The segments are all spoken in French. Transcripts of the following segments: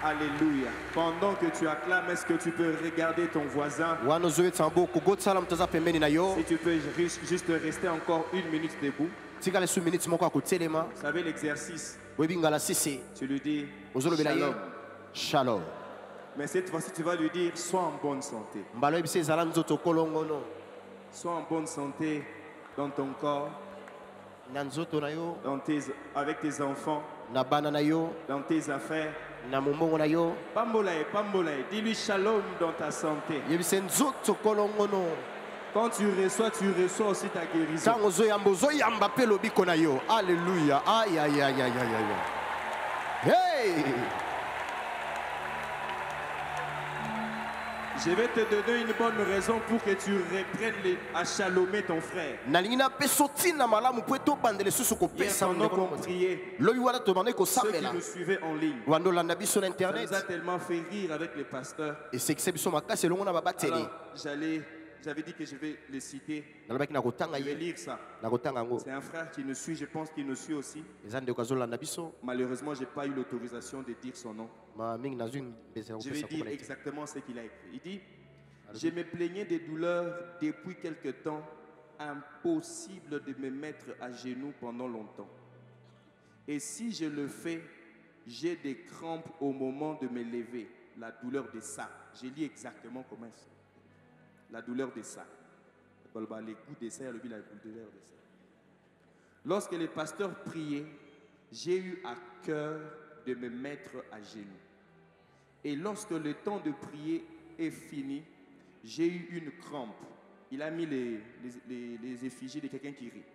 Alléluia. Pendant que tu acclames, est-ce que tu peux regarder ton voisin? Si tu peux juste rester encore 1 minute debout. Vous savez l'exercice. Tu lui dis shalom. Shalom. Mais cette fois-ci, tu vas lui dire sois en bonne santé. Sois en bonne santé dans ton corps, avec tes enfants, dans tes affaires. Pambolae, dis-lui shalom dans ta santé. Quand tu reçois aussi ta guérison. Alléluia. Aïe, aïe, aïe, aïe, aïe, aïe. Hey! Je vais te donner une bonne raison pour que tu reprennes à chalomer ton frère. Hier, pendant qu'on priait, ceux qui nous suivaient en ligne, ça nous a tellement fait rire avec les pasteurs. Alors, j'avais dit que je vais les citer. Je vais lire ça. C'est un frère qui nous suit, je pense qu'il nous suit aussi. Malheureusement, je n'ai pas eu l'autorisation de dire son nom. Je vais dire exactement ce qu'il a écrit. Il dit, je me plaignais des douleurs depuis quelque temps, impossible de me mettre à genoux pendant longtemps. Et si je le fais, j'ai des crampes au moment de me lever. La douleur de ça. Je lis exactement comment c'est. La douleur de ça. Les goûts de ça, la douleur de ça. Lorsque les pasteurs priaient, j'ai eu à cœur de me mettre à genoux. Et lorsque le temps de prier est fini, j'ai eu une crampe. Il a mis les effigies de quelqu'un qui rit.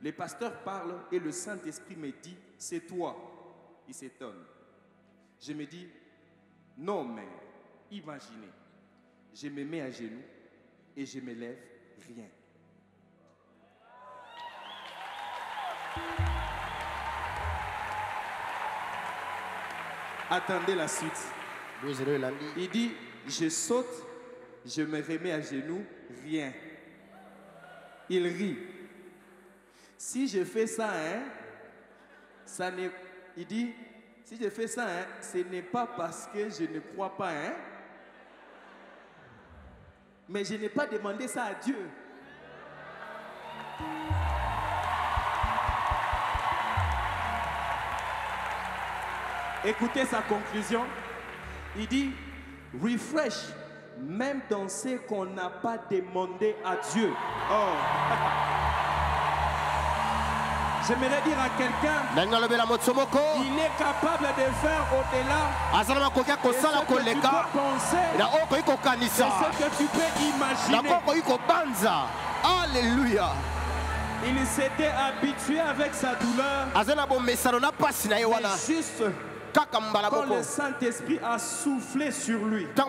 Les pasteurs parlent et le Saint-Esprit me dit, c'est toi. Il s'étonne. Je me dis, non mais, imaginez. Je me mets à genoux et je me lève, rien. Attendez la suite. Il dit, je saute, je me remets à genoux, rien. Il rit. Si je fais ça, il dit, si je fais ça, ce n'est pas parce que je ne crois pas, mais je n'ai pas demandé ça à Dieu. Écoutez sa conclusion. Il dit, refresh, même dans ce qu'on n'a pas demandé à Dieu. Oh. J'aimerais dire à quelqu'un, il est capable de faire au-delà de ce que tu peux penser, de ce que tu peux imaginer. Alléluia. Il s'était habitué avec sa douleur. Juste quand le Saint-Esprit a soufflé sur lui. Quand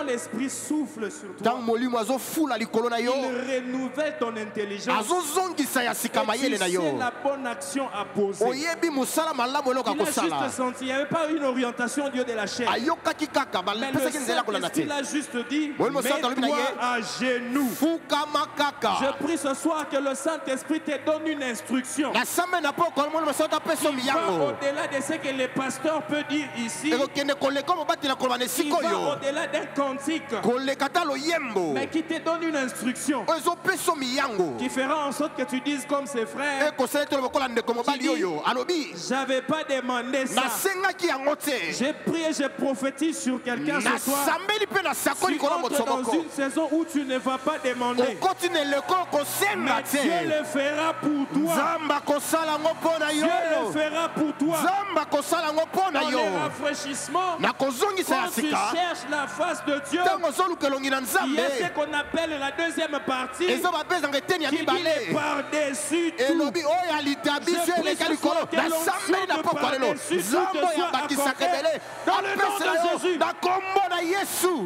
l'Esprit souffle sur toi, il renouvelle ton intelligence. Et tu sais la bonne action à poser. Il a juste senti, il n'y avait pas une orientation au Dieu de la chair. Mais le Saint-Esprit l'a juste dit, mets-toi à genoux. Je prie ce soir que le Saint-Esprit te donne une instruction. Qui va au-delà de ce que les pasteurs peuvent dire ici, qui va au-delà d'un cantique, mais qui te donne une instruction qui fera en sorte que tu dises comme ses frères, j'avais pas demandé ça. J'ai prié, je prophétise sur quelqu'un ce soir. Tu entres dans une saison où tu ne vas pas demander, mais Dieu le fera pour toi. Dieu le fera pour toi. Dans le rafraîchissement, quand tu cherches la face de Dieu, il y a ce qu'on appelle la deuxième partie, qui dit par-dessus tout. Je prie ce soir que l'onction de par-dessus tout te soit accordée dans le nom de Jésus.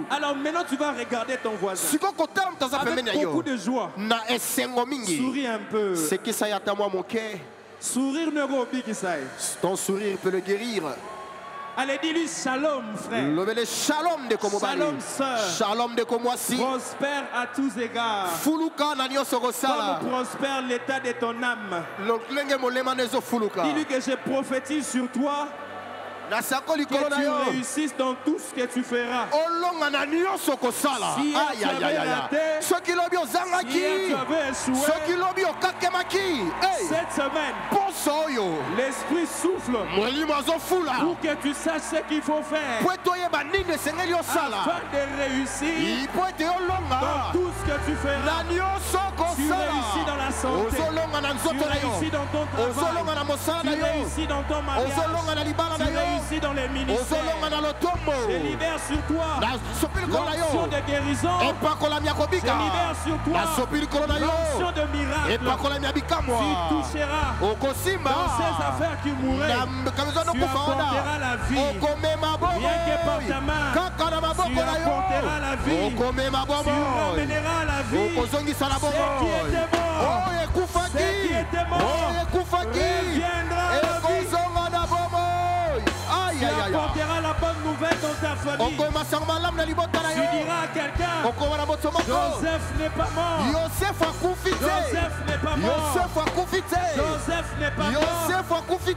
Alors maintenant tu vas regarder ton voisin avec beaucoup de joie. Souris un peu. Sourire ne Sourire ne robi qui ça. Ton sourire peut le guérir. Allez, dis-lui shalom, frère. Shalom de Komo Bali. Shalom, sœur. Shalom de Komoasi. Prospère à tous égards. Fuluka na nyoso kosala. Comme prospère l'état de ton âme. Dis-lui que je prophétise sur toi. Que tu réussisses dans tout ce que tu feras. Si tu avais raté, si tu avais échoué, cette semaine, l'Esprit souffle pour que tu saches ce qu'il faut faire afin de réussir dans tout ce que tu feras. Tu réussis dans la santé, tu réussis dans ton travail, tu réussis dans ton mariage, tu réussis dans les ministères. Je libère sur toi l'onction de guérison. Je libère sur toi l'onction de miracle. Tu toucheras dans ces affaires qui mourraient. Tu apporteras la vie. Rien que par ta main, tu apporteras la vie. Tu ramèneras la vie. Ce qui était mort reviendra à la vie. Tu apporteras la bonne nouvelle dans ta famille. Tu diras à quelqu'un, Joseph n'est pas mort. Joseph n'est pas mort. Joseph n'est pas mort.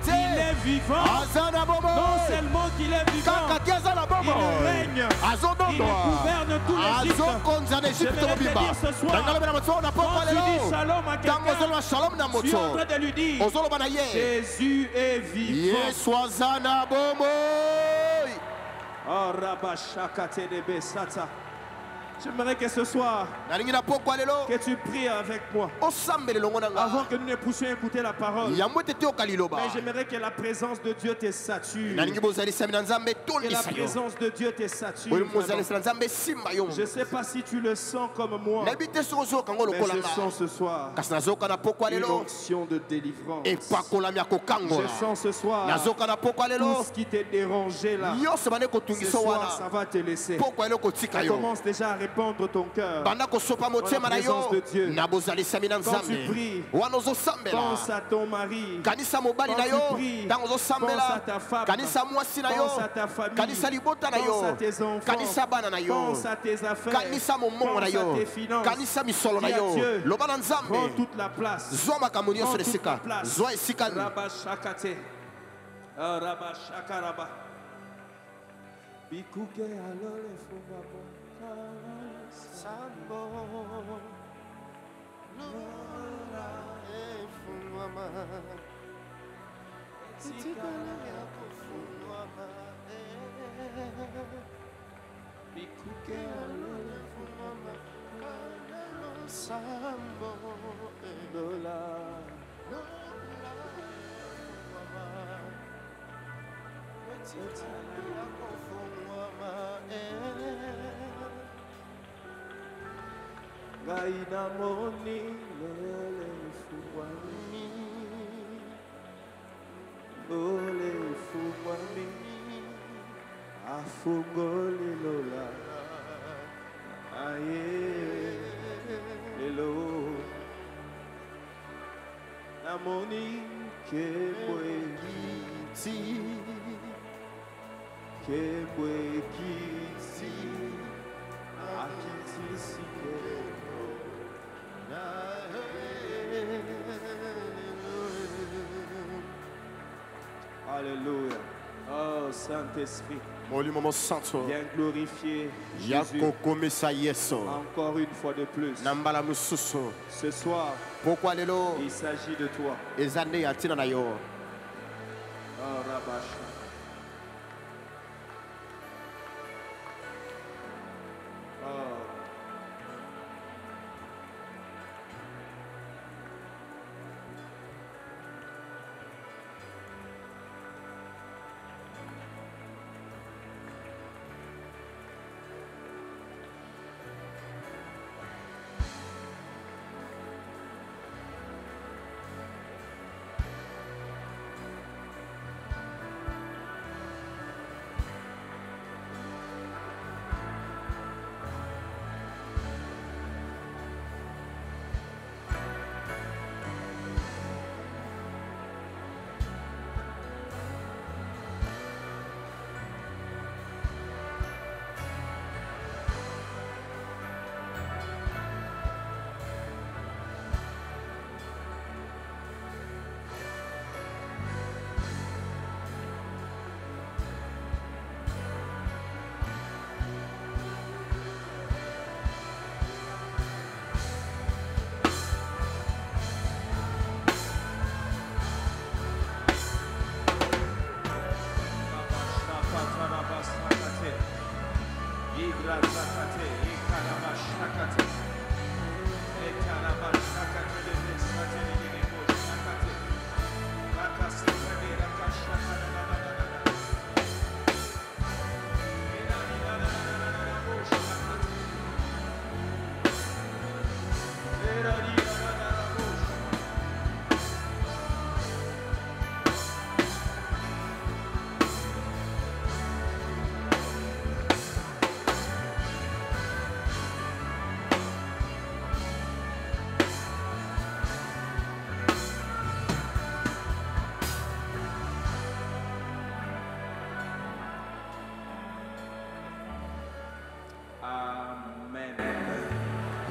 Il est vivant. Non seulement qu'il est vivant, il règne. Il gouverne tout l'Égypte. J'aimerais te dire ce soir, quand tu dis shalom à quelqu'un, tu es en train de lui dire, Jésus est vivant. Oh, Rabashakate de Besata. J'aimerais que ce soir, que tu pries avec moi. Avant que nous ne puissions écouter la parole. Mais j'aimerais que la présence de Dieu te sature. Que la présence de Dieu te sature. Je ne sais pas si tu le sens comme moi. Mais je sens ce soir une onction de délivrance. Je sens ce soir tout ce qui t'est dérangé là. Ce soir, ça va te laisser. Ça commence déjà à répandre ton cœur dans la présence de Dieu. Quand tu pries, pense à ton mari. Quand tu pries, pense à ta femme. Pense à ta famille. Pense à tes enfants. Pense à tes affaires. Pense à tes finances. Dis à Dieu, prends toute la place. Prends toute la place. Rabba Shakate. Rabba Shakaraba. Bikuke alole fungabo. Sambo Lora efungwama Tikala yako fungwama Bikuke alole fungwama Kanalo sambo Lola Tikala yako fungwama Gaina moni lele fuwami Ole fuwami Afungole lola Aye Lelo Namoni kebwe kiti Kebwe kiti Akiti sike Alléluia. Oh Saint-Esprit. Viens glorifier Jésus. Encore une fois de plus. Ce soir, il s'agit de toi. Oh Rabash.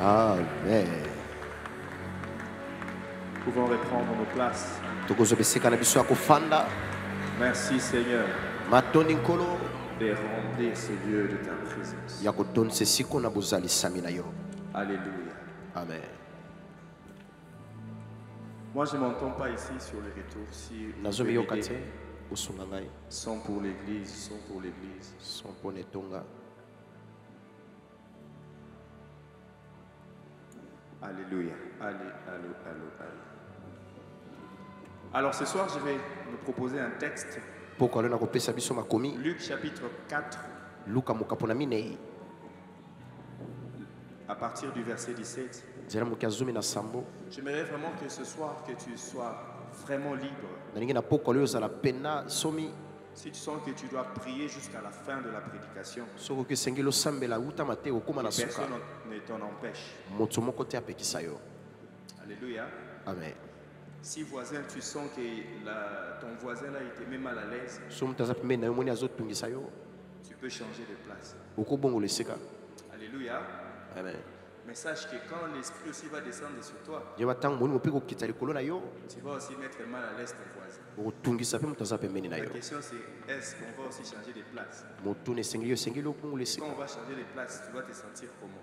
Amen. Nous pouvons reprendre nos places. Merci Seigneur de remplir ce lieu de ta présence. Alléluia. Amen. Moi je ne m'entends pas ici sur le retour. Si sont pour l'église, sont pour l'église. Alléluia. Alléluia. Alors ce soir, je vais nous proposer un texte. Luc chapitre 4. À partir du verset 17. J'aimerais vraiment que ce soir, que tu sois vraiment libre. Si tu sens que tu dois prier jusqu'à la fin de la prédication, personne ne t'en empêche. Alléluia. Amen. Si voisin, tu sens que ton voisin là était même mal à l'aise, tu peux changer de place. Alléluia. Amen. Mais sache que quand l'esprit aussi va descendre sur toi, tu vas aussi mettre mal à l'aise ton voisin. La question c'est, est-ce qu'on va aussi changer de place? Quand on va changer de place, tu vas te sentir comment?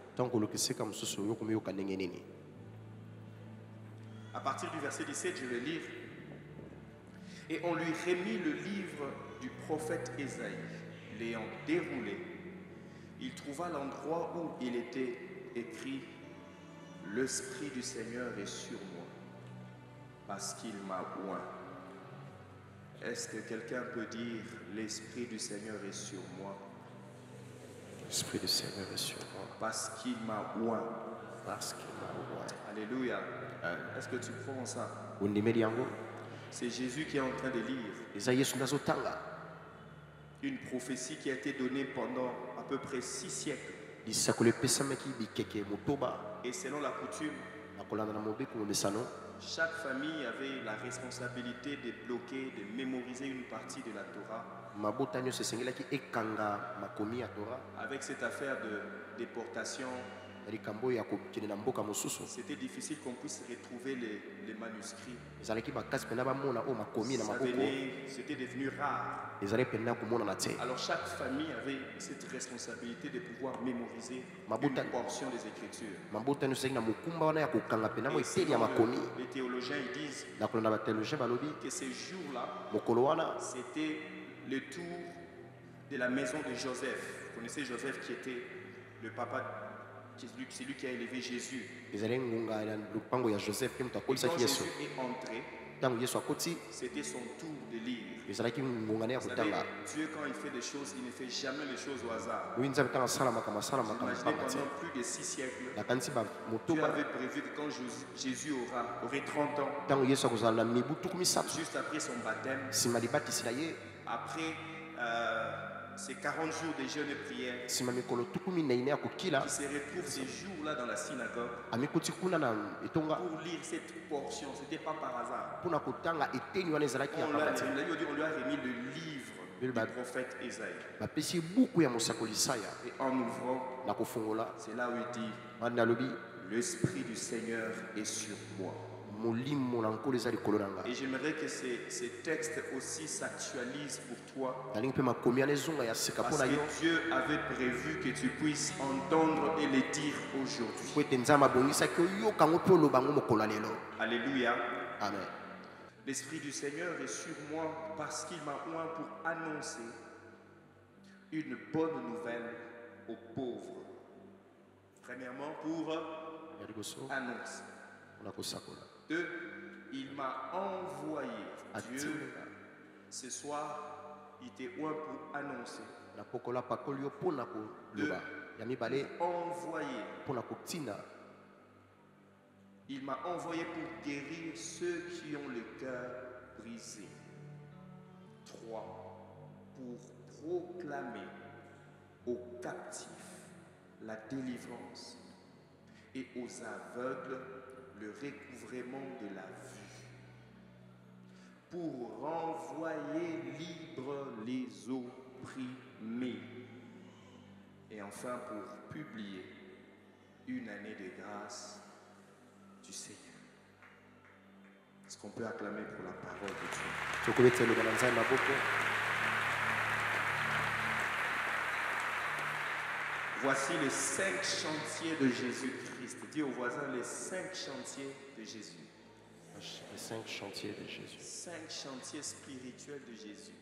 À partir du verset 17, je vais lire. Et on lui remit le livre du prophète Ésaïe. L'ayant déroulé, il trouva l'endroit où il était écrit: l'Esprit du Seigneur est sur moi, parce qu'il m'a oint. Est-ce que quelqu'un peut dire: l'Esprit du Seigneur est sur moi? L'Esprit du Seigneur est sur moi, parce qu'il m'a oint. Parce qu'il m'a oint. Alléluia. Est-ce que tu crois en ça? C'est Jésus qui est en train de lire une prophétie qui a été donnée pendant à peu près 6 siècles. Et selon la coutume, chaque famille avait la responsabilité de bloquer, de mémoriser une partie de la Torah. Avec cette affaire de déportation, c'était difficile qu'on puisse retrouver les manuscrits. C'était devenu rare. Alors chaque famille avait cette responsabilité de pouvoir mémoriser une portion des Écritures. Les théologiens disent que ces jours-là, c'était le tour de la maison de Joseph. Vous connaissez Joseph qui était le papa, c'est lui qui a élevé Jésus. Et quand Jésus est entré, c'était son tour de lire. Vous savez, Dieu, quand il fait des choses, il ne fait jamais les choses au hasard. Imaginez pendant plus de 6 siècles, Dieu avait prévu que quand Jésus aurait 30 ans, juste après son baptême, après ces 40 jours de jeûne et prière, qui se retrouve ces jours-là dans la synagogue pour lire cette portion. Ce n'était pas par hasard. On lui a remis le livre du prophète Ésaïe. Et en ouvrant, c'est là où il dit: l'Esprit du Seigneur est sur moi. Et j'aimerais que ces textes aussi s'actualisent pour toi. Parce que Dieu avait prévu que tu puisses entendre et les dire aujourd'hui. Alléluia. Amen. L'Esprit du Seigneur est sur moi parce qu'il m'a oint pour annoncer une bonne nouvelle aux pauvres. Premièrement, pour annoncer. 2. Il m'a envoyé. Dieu, ce soir, il t'est oint pour annoncer. 2. Envoyé. Il m'a envoyé pour guérir ceux qui ont le cœur brisé. 3. Pour proclamer aux captifs la délivrance et aux aveugles le recouvrement de la vue, pour renvoyer libres les opprimés, et enfin pour publier une année de grâce du Seigneur. Est-ce qu'on peut acclamer pour la parole de Dieu? Voici les 5 chantiers de Jésus-Christ. Dis au voisin les 5 chantiers de Jésus. Les 5 chantiers de Jésus. 5 chantiers spirituels de Jésus.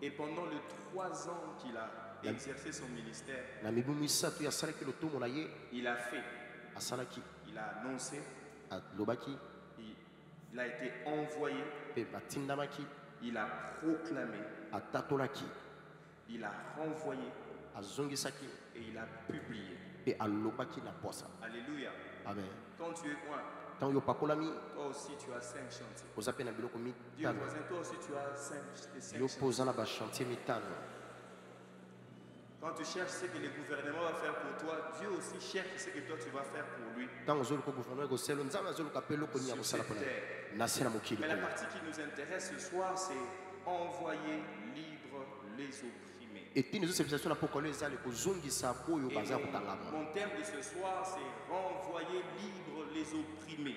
Et pendant les 3 ans qu'il a exercé son ministère, il a fait, il a annoncé, il a été envoyé, il a proclamé, il a renvoyé et il a publié. Alléluia. Amen. Quand tu es loin, toi aussi tu as 5 chantiers. Dis au voisin, toi aussi tu as 5 chantiers. Quand tu cherches ce que le gouvernement va faire pour toi, Dieu aussi cherche ce que toi tu vas faire pour lui. Mais la partie qui nous intéresse ce soir, c'est envoyer libre les opprimés. Et mon thème de ce soir, c'est renvoyer libre les opprimés.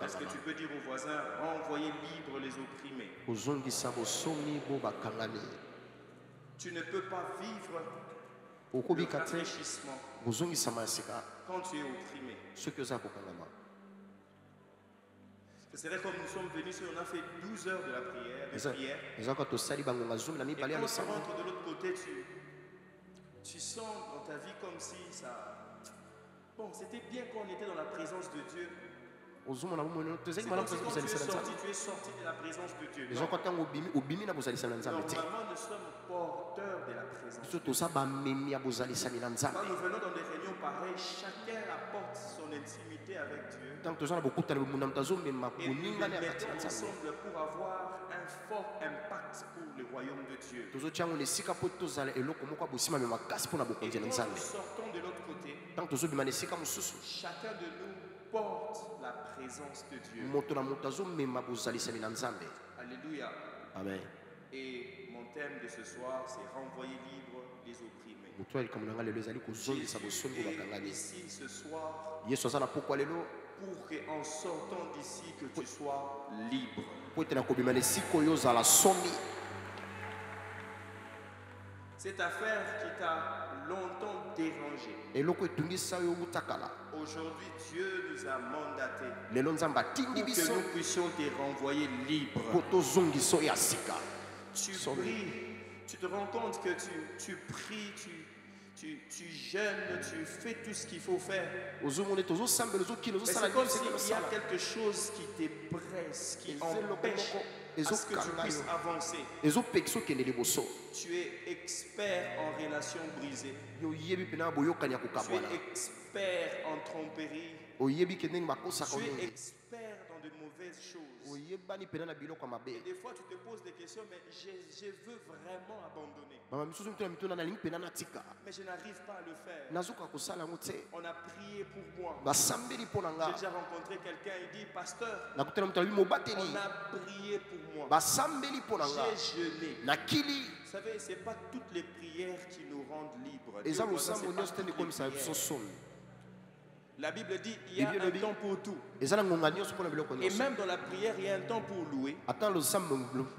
Est-ce que tu peux dire aux voisins, renvoyer libre les opprimés? Tu ne peux pas vivre le rafraîchissement quand tu es opprimé. C'est vrai, comme nous sommes venus, on a fait 12 heures de la prière. Et quand tu rentres de l'autre côté, tu sens dans ta vie comme si ça... Bon, c'était bien quand on était dans la présence de Dieu. C'est comme si quand tu es sorti de la présence de Dieu. Normalement, nous sommes porteurs de la présence de Dieu. Quand nous venons dans des réunions pareilles, chacun apporte son intimité avec Dieu. Et nous nous mettons ensemble pour avoir un fort impact pour le royaume de Dieu. Et quand nous sortons de l'autre côté, chacun de nous porte la présence de Dieu. Alléluia. Amen. Et mon thème de ce soir, c'est renvoyer libre les opprimés. Jésus est ici ce soir pour qu'en sortant d'ici, que tu sois libre. Cette affaire qui t'a longtemps dérangé. Aujourd'hui, Dieu nous a mandatés pour que nous puissions te renvoyer libre. Tu pries, tu te rends compte que tu pries, tu jeûnes, tu fais tout ce qu'il faut faire. Mais c'est comme s'il y a quelque chose qui te presse, qui empêche à ce que tu puisses avancer. Tu es expert en relations brisées. Tu es expert en tromperie. Tu es expert dans de mauvaises choses. Et des fois tu te poses des questions, mais je veux vraiment abandonner. Mais je n'arrive pas à le faire. On a prié pour moi. J'ai déjà rencontré quelqu'un, il dit, pasteur, on a prié pour moi. J'ai jeûné. Vous savez, ce n'est pas toutes les prières qui nous rendent libres. La Bible dit qu'il y a un temps pour tout. Et même dans la prière, il y a un temps pour louer.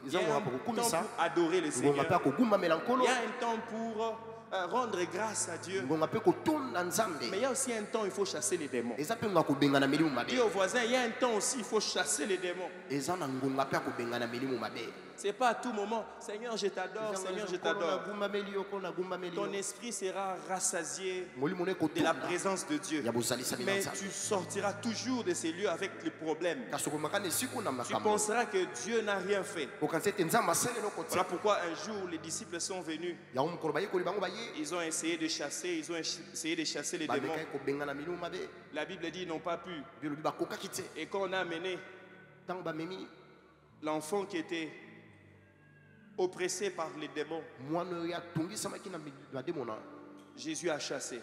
Il y a un temps pour adorer le Seigneur. Il y a un temps pour rendre grâce à Dieu. Mais il y a aussi un temps où il faut chasser les démons. Dis au voisin, il y a un temps aussi où il faut chasser les démons. Ce n'est pas à tout moment, Seigneur, je t'adore, Seigneur, je t'adore. Ton esprit sera rassasié de la présence de Dieu. Mais tu sortiras toujours de ces lieux avec les problèmes. Tu penseras que Dieu n'a rien fait. Voilà pourquoi un jour les disciples sont venus. Ils ont essayé de chasser, les démons. La Bible dit qu'ils n'ont pas pu. Et quand on a amené l'enfant qui était oppressé par les démons, Jésus a chassé.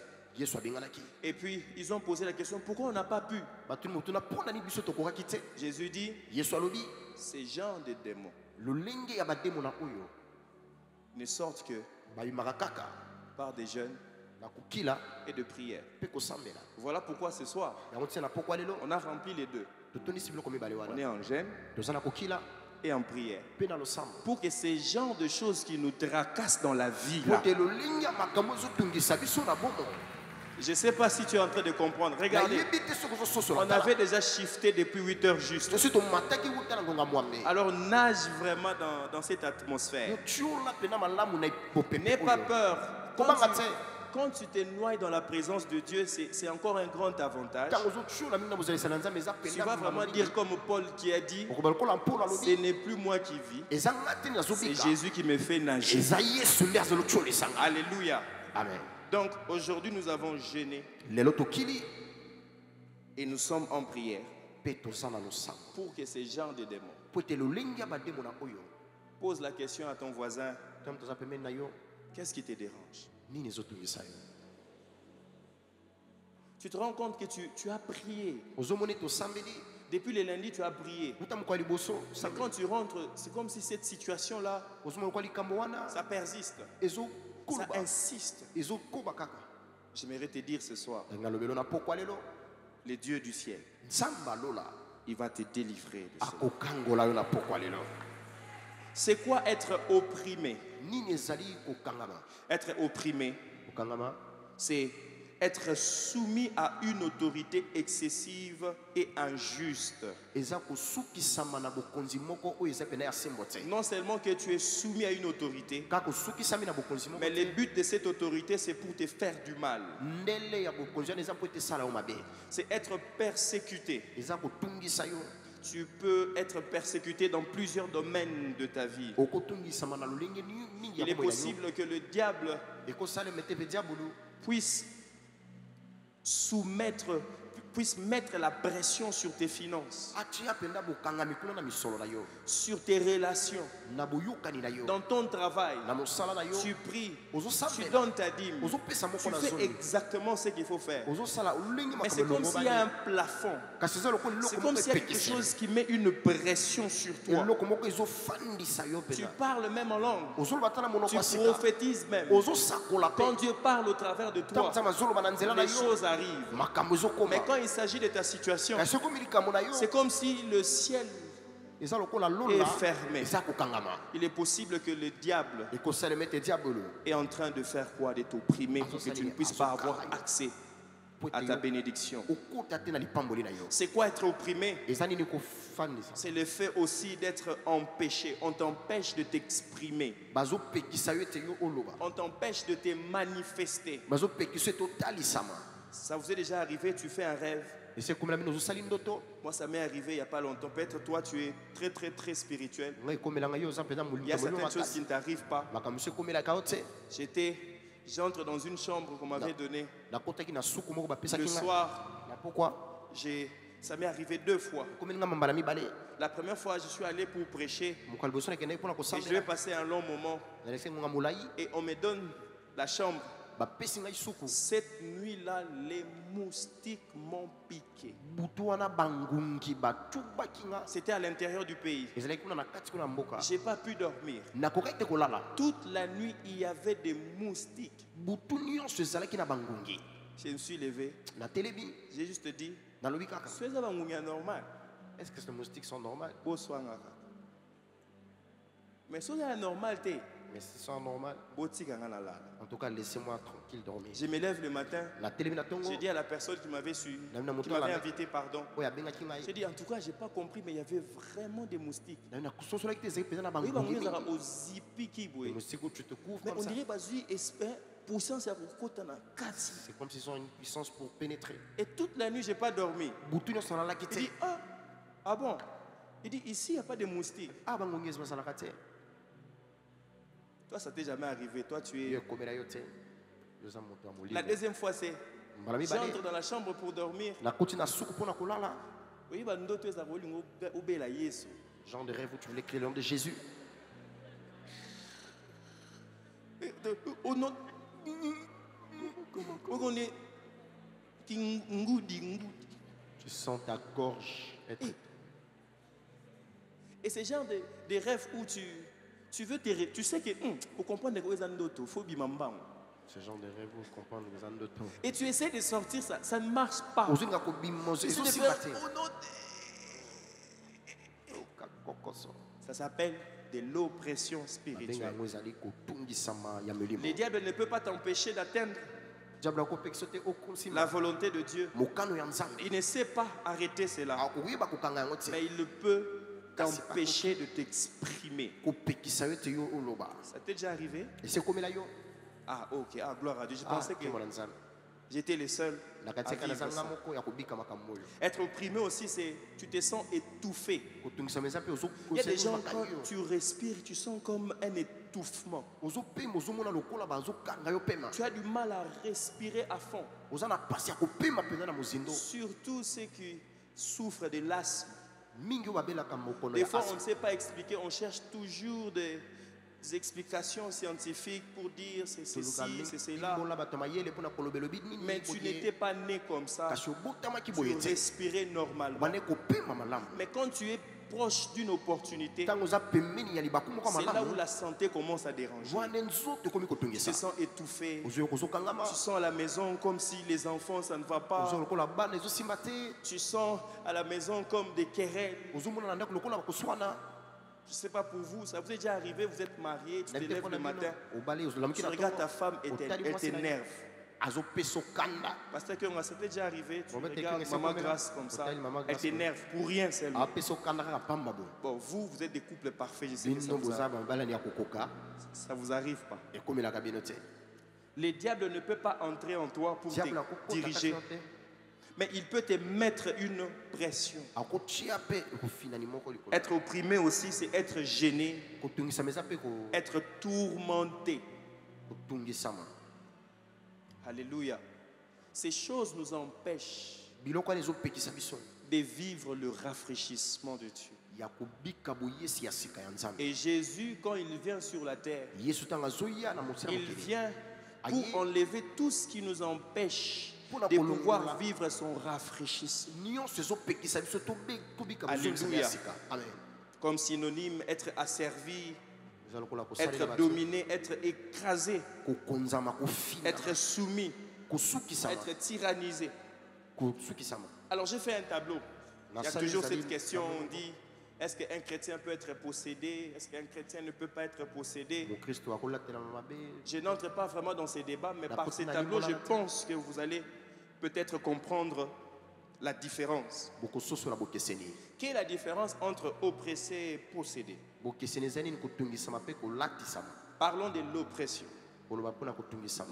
Et puis ils ont posé la question, pourquoi on n'a pas pu? Jésus dit, ces gens de démons ne sortent que par des jeûnes et de prières. Voilà pourquoi ce soir, on a rempli les deux. On est en jeûne et en prière. Pour que ces genres de choses qui nous tracassent dans la vie, là, je ne sais pas si tu es en train de comprendre. Regardez, on avait déjà shifté depuis 8 heures juste. Alors nage vraiment dans cette atmosphère. N'aie pas peur. Quand tu te noies dans la présence de Dieu, c'est encore un grand avantage. Tu vas vraiment dire comme Paul qui a dit, ce n'est plus moi qui vis, c'est Jésus qui me fait nager. Alléluia. Amen. Donc aujourd'hui nous avons jeûné et nous sommes en prière pour que ces gens de démons pose la question à ton voisin, qu'est-ce qui te dérange? Tu te rends compte que tu as prié. Depuis le lundi, tu as prié. Mais quand tu rentres, c'est comme si cette situation-là, ça persiste. Ça insiste. J'aimerais te dire ce soir, le Dieu du ciel, il va te délivrer de cela. C'est quoi être opprimé? Être opprimé, c'est être soumis à une autorité excessive et injuste. Non seulement que tu es soumis à une autorité, mais le but de cette autorité, c'est pour te faire du mal. C'est être persécuté. Tu peux être persécuté dans plusieurs domaines de ta vie. Il est possible que le diable puisse mettre la pression sur tes finances, sur tes relations, dans ton travail. Tu pries, tu donnes ta dîme, tu fais exactement ce qu'il faut faire. Mais c'est comme s'il y a un plafond. C'est comme s'il y a quelque chose qui met une pression sur toi. Tu parles même en langue. Tu prophétises même. Quand Dieu parle au travers de toi, les choses arrivent. Mais quand il s'agit de ta situation, c'est comme si le ciel est fermé. Il est possible que le diable est en train de faire quoi? De t'opprimer pour que tu ne puisses pas avoir accès à ta bénédiction. C'est quoi être opprimé? C'est le fait aussi d'être empêché. On t'empêche de t'exprimer. On t'empêche de te manifester. Ça vous est déjà arrivé, tu fais un rêve? Moi, ça m'est arrivé il n'y a pas longtemps. Peut-être toi, tu es très, très, très spirituel. Il y a certaines choses qui ne t'arrivent pas. J'entre dans une chambre qu'on m'avait donnée. Le soir, ça m'est arrivé 2 fois. La première fois, je suis allé pour prêcher. Et je vais passer un long moment. Et on me donne la chambre. Cette nuit-là, les moustiques m'ont piqué. C'était à l'intérieur du pays. Je n'ai pas pu dormir. Toute la nuit, il y avait des moustiques. Je me suis levé. J'ai juste dit, est-ce que ces moustiques sont normales? Mais c'est normal. Mais si c'est normal, en tout cas, laissez-moi tranquille dormir. Je me lève le matin. J'ai dit à la personne qui m'avait invité, pardon. J'ai dit, en tout cas, je n'ai pas compris, mais il y avait vraiment des moustiques. Les moustiques où tu te couvres comme ça. C'est comme s'ils ont une puissance pour pénétrer. Et toute la nuit, je n'ai pas dormi. Il dit, ah bon? Il dit, ici, il n'y a pas de moustiques. Toi, ça t'est jamais arrivé. Toi, tu es... La deuxième fois, c'est... J'entre dans la chambre pour dormir. Genre de rêve où tu voulais créer le nom de Jésus. Au nom... Tu sens ta gorge être... Et c'est genre de rêve où tu veux tu sais que pour comprendre les il faut bimambang. Ce genre de rêve, vous comprenez, vous en deux temps. Et tu essaies de sortir ça, ça ne marche pas. Tu essaies de faire, ça s'appelle de l'oppression spirituelle. Le diable ne peut pas t'empêcher d'atteindre la volonté de Dieu. Il ne sait pas arrêter cela, mais il ne peut t'empêcher de t'exprimer. Ça t'est déjà arrivé? Ah ok, ah, gloire à Dieu. Je pensais que j'étais le seul à vivre ça. Être opprimé aussi, c'est tu te sens étouffé. Il y a des gens, quand tu respires, tu sens comme un étouffement. Tu as du mal à respirer à fond. Surtout ceux qui souffrent de l'asthme. Des fois, on ne sait pas expliquer, on cherche toujours des explications scientifiques pour dire c'est ceci, c'est cela. Mais tu n'étais pas né comme ça. Tu respirais normalement. Mais quand tu es proche d'une opportunité, c'est là où la santé commence à déranger. Tu te sens étouffé. Tu sens à la maison comme si les enfants, ça ne va pas. Tu sens à la maison comme des querelles. Je ne sais pas pour vous, ça vous est déjà arrivé, vous êtes marié, tu te lèves le matin, tu regardes ta femme et elle t'énerve. Parce que ça t'est déjà arrivé, tu regardes Maman Grâce comme ça, elle t'énerve pour rien seulement. Bon, vous êtes des couples parfaits, je sais que ça vous arrive pas. Le diable ne peut pas entrer en toi pour te diriger. Mais il peut te mettre une pression. Être opprimé aussi, c'est être gêné, être tourmenté. Alléluia. Ces choses nous empêchent de vivre le rafraîchissement de Dieu. Et Jésus, quand il vient sur la terre, il vient pour enlever tout ce qui nous empêche de pouvoir vivre son rafraîchissement. Alléluia. Comme synonyme, être asservi, être dominé, être écrasé, être soumis, être tyrannisé. Alors j'ai fait un tableau. Il y a toujours cette question, on dit, est-ce qu'un chrétien peut être possédé? Est-ce qu'un chrétien ne peut pas être possédé? Je n'entre pas vraiment dans ces débats, mais par ces tableaux, je pense que vous allez peut-être comprendre la différence. Quelle est la différence entre oppressé et possédé? Parlons de l'oppression.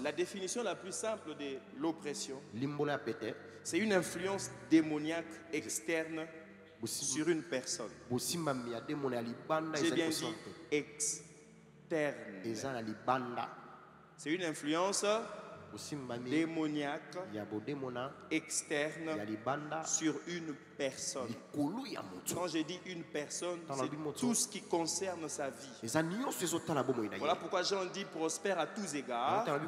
La définition la plus simple de l'oppression, c'est une influence démoniaque externe sur une personne. J'ai bien dit externe. C'est une influence démoniaque externe sur une personne. Quand j'ai dit une personne, c'est tout ce qui concerne sa vie. Voilà pourquoi Jean dit prospère à tous égards dans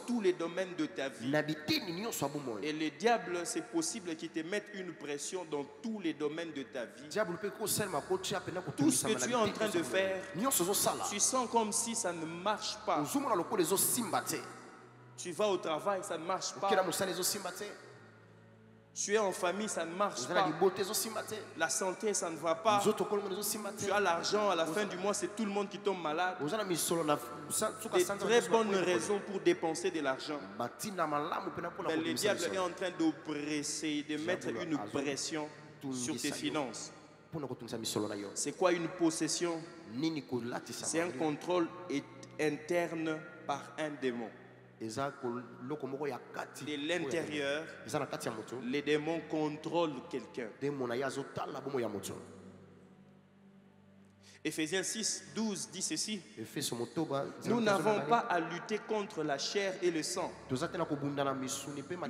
tous les domaines de ta vie. Et le diable, c'est possible qu'il te mette une pression dans tous les domaines de ta vie. Tout ce que tu es en train de faire, tu sens comme si ça ne marche pas. Tu vas au travail, ça ne marche pas. Tu es en famille, ça ne marche pas. La santé, ça ne va pas. Tu as l'argent, à la fin du mois, c'est tout le monde qui tombe malade. Des très bonnes raisons pour dépenser de l'argent. Mais le diable est en train d'oppresser, de mettre une pression sur tes finances. C'est quoi une possession? C'est un contrôle interne par un démon. De l'intérieur, les démons contrôlent quelqu'un. Éphésiens 6, 12 dit ceci: nous n'avons pas à lutter contre la chair et le sang,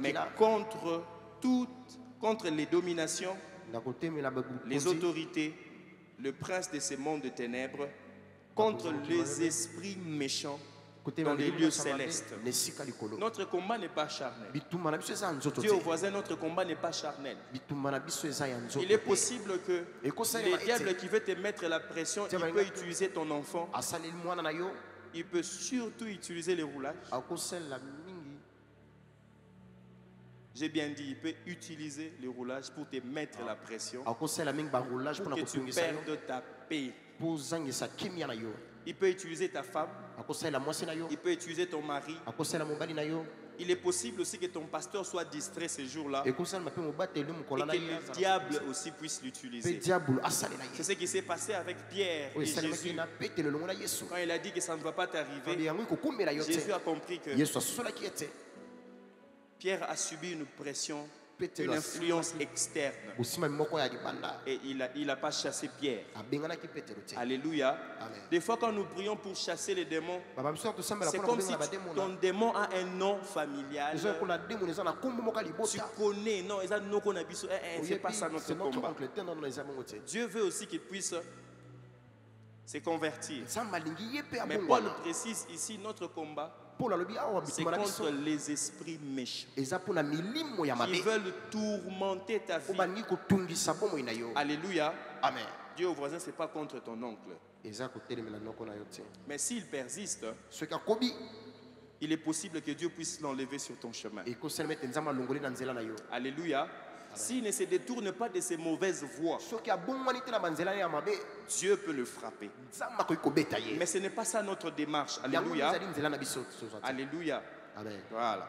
mais contre les dominations, les autorités, le prince de ce monde de ténèbres, contre les esprits méchants dans les lieux célestes. Notre combat n'est pas charnel. Dis au voisin, notre combat n'est pas charnel. Il est possible que le diable qui veut te mettre la pression, il peut utiliser ton enfant Il peut surtout utiliser les roulages. J'ai bien dit, il peut utiliser les roulages pour te mettre la pression, pour que tu perdes ta paix. Il peut utiliser ta femme, il peut utiliser ton mari. Il est possible aussi que ton pasteur soit distrait ces jours-là et que le diable aussi puisse l'utiliser. C'est ce qui s'est passé avec Pierre et Jésus. Quand il a dit que ça ne va pas t'arriver, Jésus a compris que Pierre a subi une pression, une influence externe. Et il n'a pas chassé Pierre. Alléluia. Des fois quand nous prions pour chasser les démons, c'est comme si ton démon a un nom familial. Tu connais, non, c'est pas ça notre combat. Dieu veut aussi qu'il puisse se convertir. Mais Paul précise ici notre combat. C'est contre les esprits méchants qui veulent tourmenter ta vie. Alléluia. Amen. Dieu au voisin, ce n'est pas contre ton oncle. Mais s'il persiste, il est possible que Dieu puisse l'enlever sur ton chemin. Alléluia. S'il ne se détourne pas de ses mauvaises voies, Dieu peut le frapper. Mais ce n'est pas ça notre démarche. Alléluia. Alléluia. Amen. Voilà.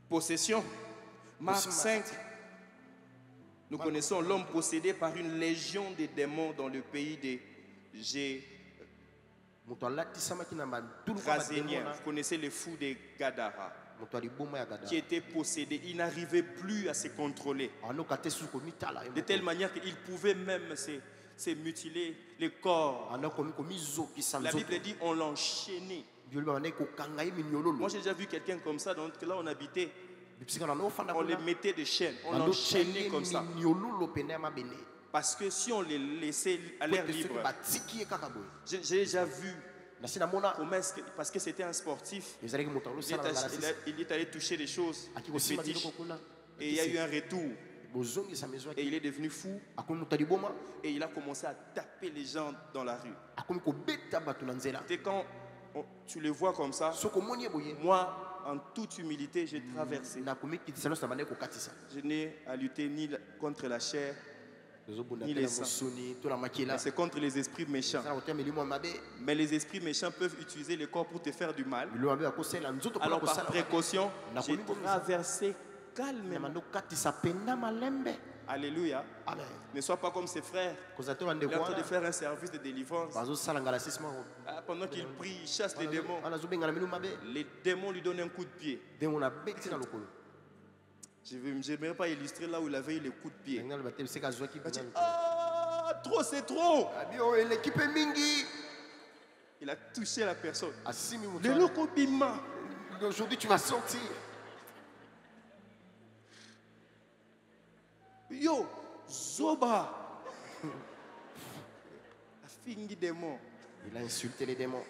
Possession. Marc 5. Nous connaissons l'homme possédé par une légion de démons dans le pays des Géraséniens. Vous connaissez les fous des Gadara, qui étaient possédés. Il n'arrivait plus à se contrôler. De telle manière qu'il pouvait même se mutiler les corps. La Bible dit on l'enchaînait. Moi j'ai déjà vu quelqu'un comme ça, donc là on habitait. On les mettait des chaînes, on l'enchaînait comme ça. Parce que si on les laissait à l'air libre, j'ai déjà vu. Parce que c'était un sportif, il est allé toucher des choses, et il y a eu un retour. Et il est devenu fou. Et il a commencé à taper les gens dans la rue. Et quand tu les vois comme ça, moi, en toute humilité, j'ai traversé. Je n'ai à lutter ni contre la chair, ni les sangs. C'est contre les esprits méchants. Mais les esprits méchants peuvent utiliser le corps pour te faire du mal. Alors par précaution, j'ai traversé calmement. Alléluia. Amen. Ne sois pas comme ses frères. Il est en train de faire un service de délivrance. Pendant qu'il prie, il chasse les démons. Les démons lui donnent un coup de pied. Je n'aimerais pas illustrer là où il avait eu les coups de pied. Ah, trop, c'est trop. Il a touché la personne. Aujourd'hui, tu vas sortir. Yo, Zoba. La fille des démons. Il a insulté les démons.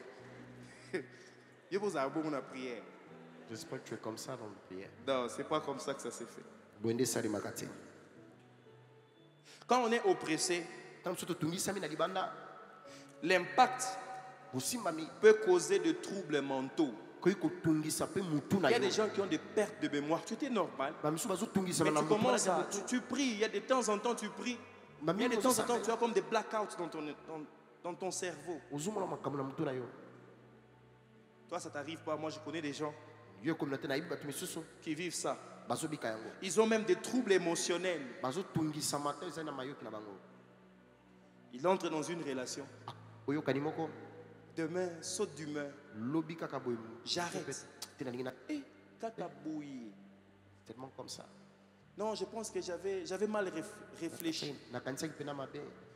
Yo, vous avez bon la prière. J'espère que tu es comme ça dans la prière. Non, c'est pas comme ça que ça s'est fait. Quand on est oppressé, l'impact peut causer de troubles mentaux. Il y a des gens qui ont des pertes de mémoire. Tout est normal. Mais tu commences à... Tu pries. Il y a de temps en temps, tu pries. Il y a de temps en temps, tu as comme des blackouts dans ton cerveau. Toi, ça ne t'arrive pas. Moi, je connais des gens qui vivent ça. Ils ont même des troubles émotionnels. Ils entrent dans une relation. Demain, saute d'humeur. J'arrête. Et catabouille. Tellement comme ça. Non, je pense que j'avais mal réfléchi.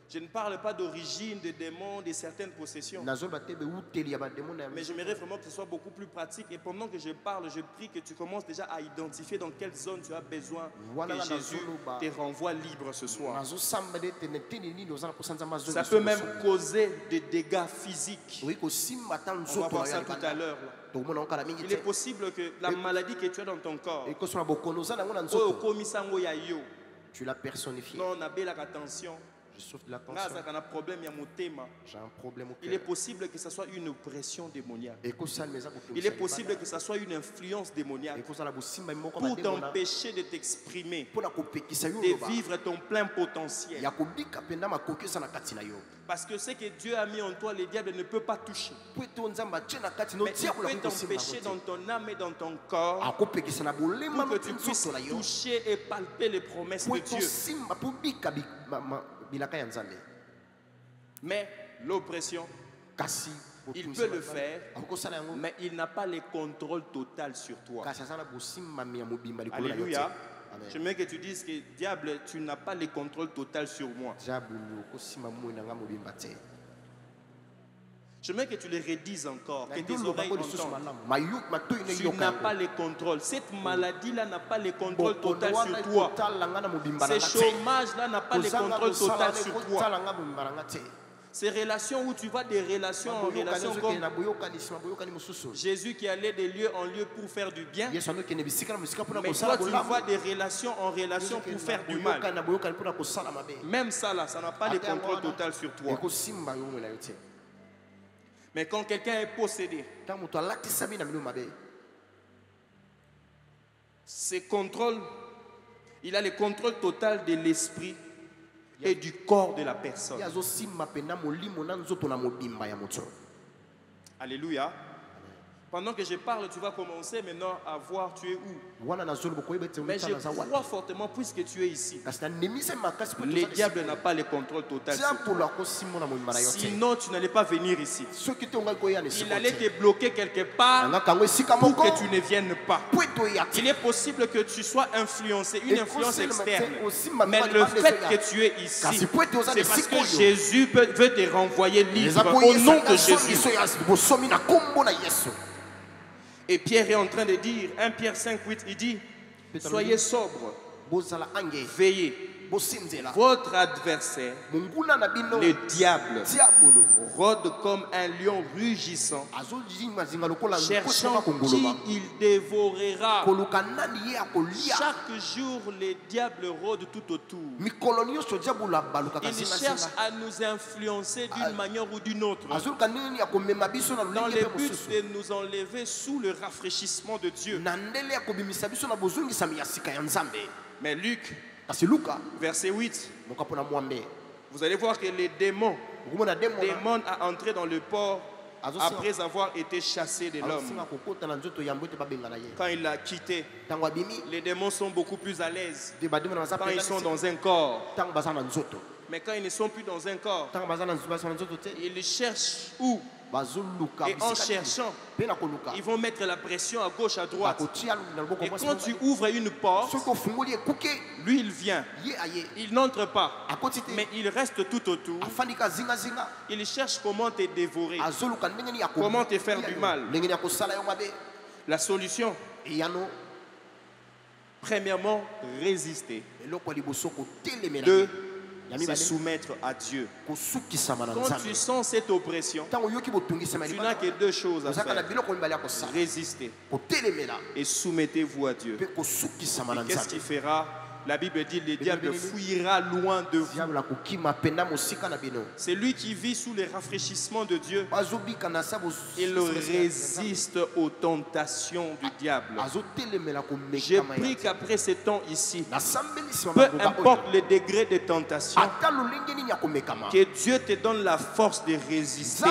Je ne parle pas d'origine, de démons, de certaines possessions. Mais j'aimerais vraiment que ce soit beaucoup plus pratique. Et pendant que je parle, je prie que tu commences déjà à identifier dans quelle zone tu as besoin que Jésus te renvoie libre ce soir. Ça peut même causer des dégâts physiques. On va voir ça tout à l'heure. Il est possible que la maladie que tu as dans ton corps, tu l'as personnifié. non, on a attention. Je souffre de la tension. J'ai un problème au cœur. Il est possible que ce soit une oppression démoniaque. Il est possible que ce soit une influence démoniaque pour t'empêcher de t'exprimer, de vivre ton plein potentiel. Parce que ce que Dieu a mis en toi, le diable ne peut pas toucher. Mais il peut t'empêcher dans ton âme et dans ton corps pour que tu puisses toucher et palper les promesses de Dieu. Mais l'oppression, il peut le faire, mais il n'a pas le contrôle total sur toi. Alléluia. Je veux que tu dises que diable, tu n'as pas le contrôle total sur moi. Je veux que tu le redises encore, que tes oreilles entendent. Tu n'as pas le contrôle. Cette maladie-là n'a pas le contrôle total sur toi. Ce chômage-là n'a pas le contrôle total sur toi. Ces relations où tu vas des relations en relation comme Jésus qui allait de lieu en lieu pour faire du bien. Mais toi, tu vas des relations en relation pour faire du mal. Même ça, là, ça n'a pas le contrôle total sur toi. Mais quand quelqu'un est possédé, il a le contrôle total de l'esprit et du corps de la personne. Alléluia. Pendant que je parle, tu vas commencer maintenant à voir tu es où. Mais je crois fortement, puisque tu es ici, le diable n'a pas le contrôle total sur toi. Sinon, tu n'allais pas venir ici. Il allait te bloquer quelque part pour que tu ne viennes pas. Il est possible que tu sois influencé, une influence externe. Mais le fait que tu es ici, c'est parce que Jésus veut te renvoyer libre au nom de Jésus. Et Pierre est en train de dire, 1 Pierre 5:8, il dit, soyez sobre, veillez. Votre adversaire, le diable, rôde comme un lion rugissant, cherchant qui il dévorera. Chaque jour, le diable rôde tout autour. Il cherche à nous influencer d'une manière ou d'une autre, dans le but de nous enlever sous le rafraîchissement de Dieu. Mais Luc, verset 8, vous allez voir que les démons a entré dans le port après avoir été chassé de l'homme. Quand il l'a quitté, les démons sont beaucoup plus à l'aise quand ils sont dans un corps. Mais quand ils ne sont plus dans un corps, ils cherchent où? Et en cherchant, ils vont mettre la pression à gauche, à droite. Et quand tu ouvres une porte, lui il vient. Il n'entre pas, mais il reste tout autour. Il cherche comment te dévorer, comment te faire du mal. La solution, premièrement, résister. Deux, se soumettre à Dieu. Quand tu sens cette oppression, tu n'as que deux choses à faire: résister et soumettez-vous à Dieu. Et qu'est-ce qu'il fera? La Bible dit le diable fuira loin de vous. C'est lui qui vit sous les rafraîchissements de Dieu. Il résiste aux tentations du diable. Je prie qu'après ces temps ici, peu importe le degré de tentation, que Dieu te donne la force de résister.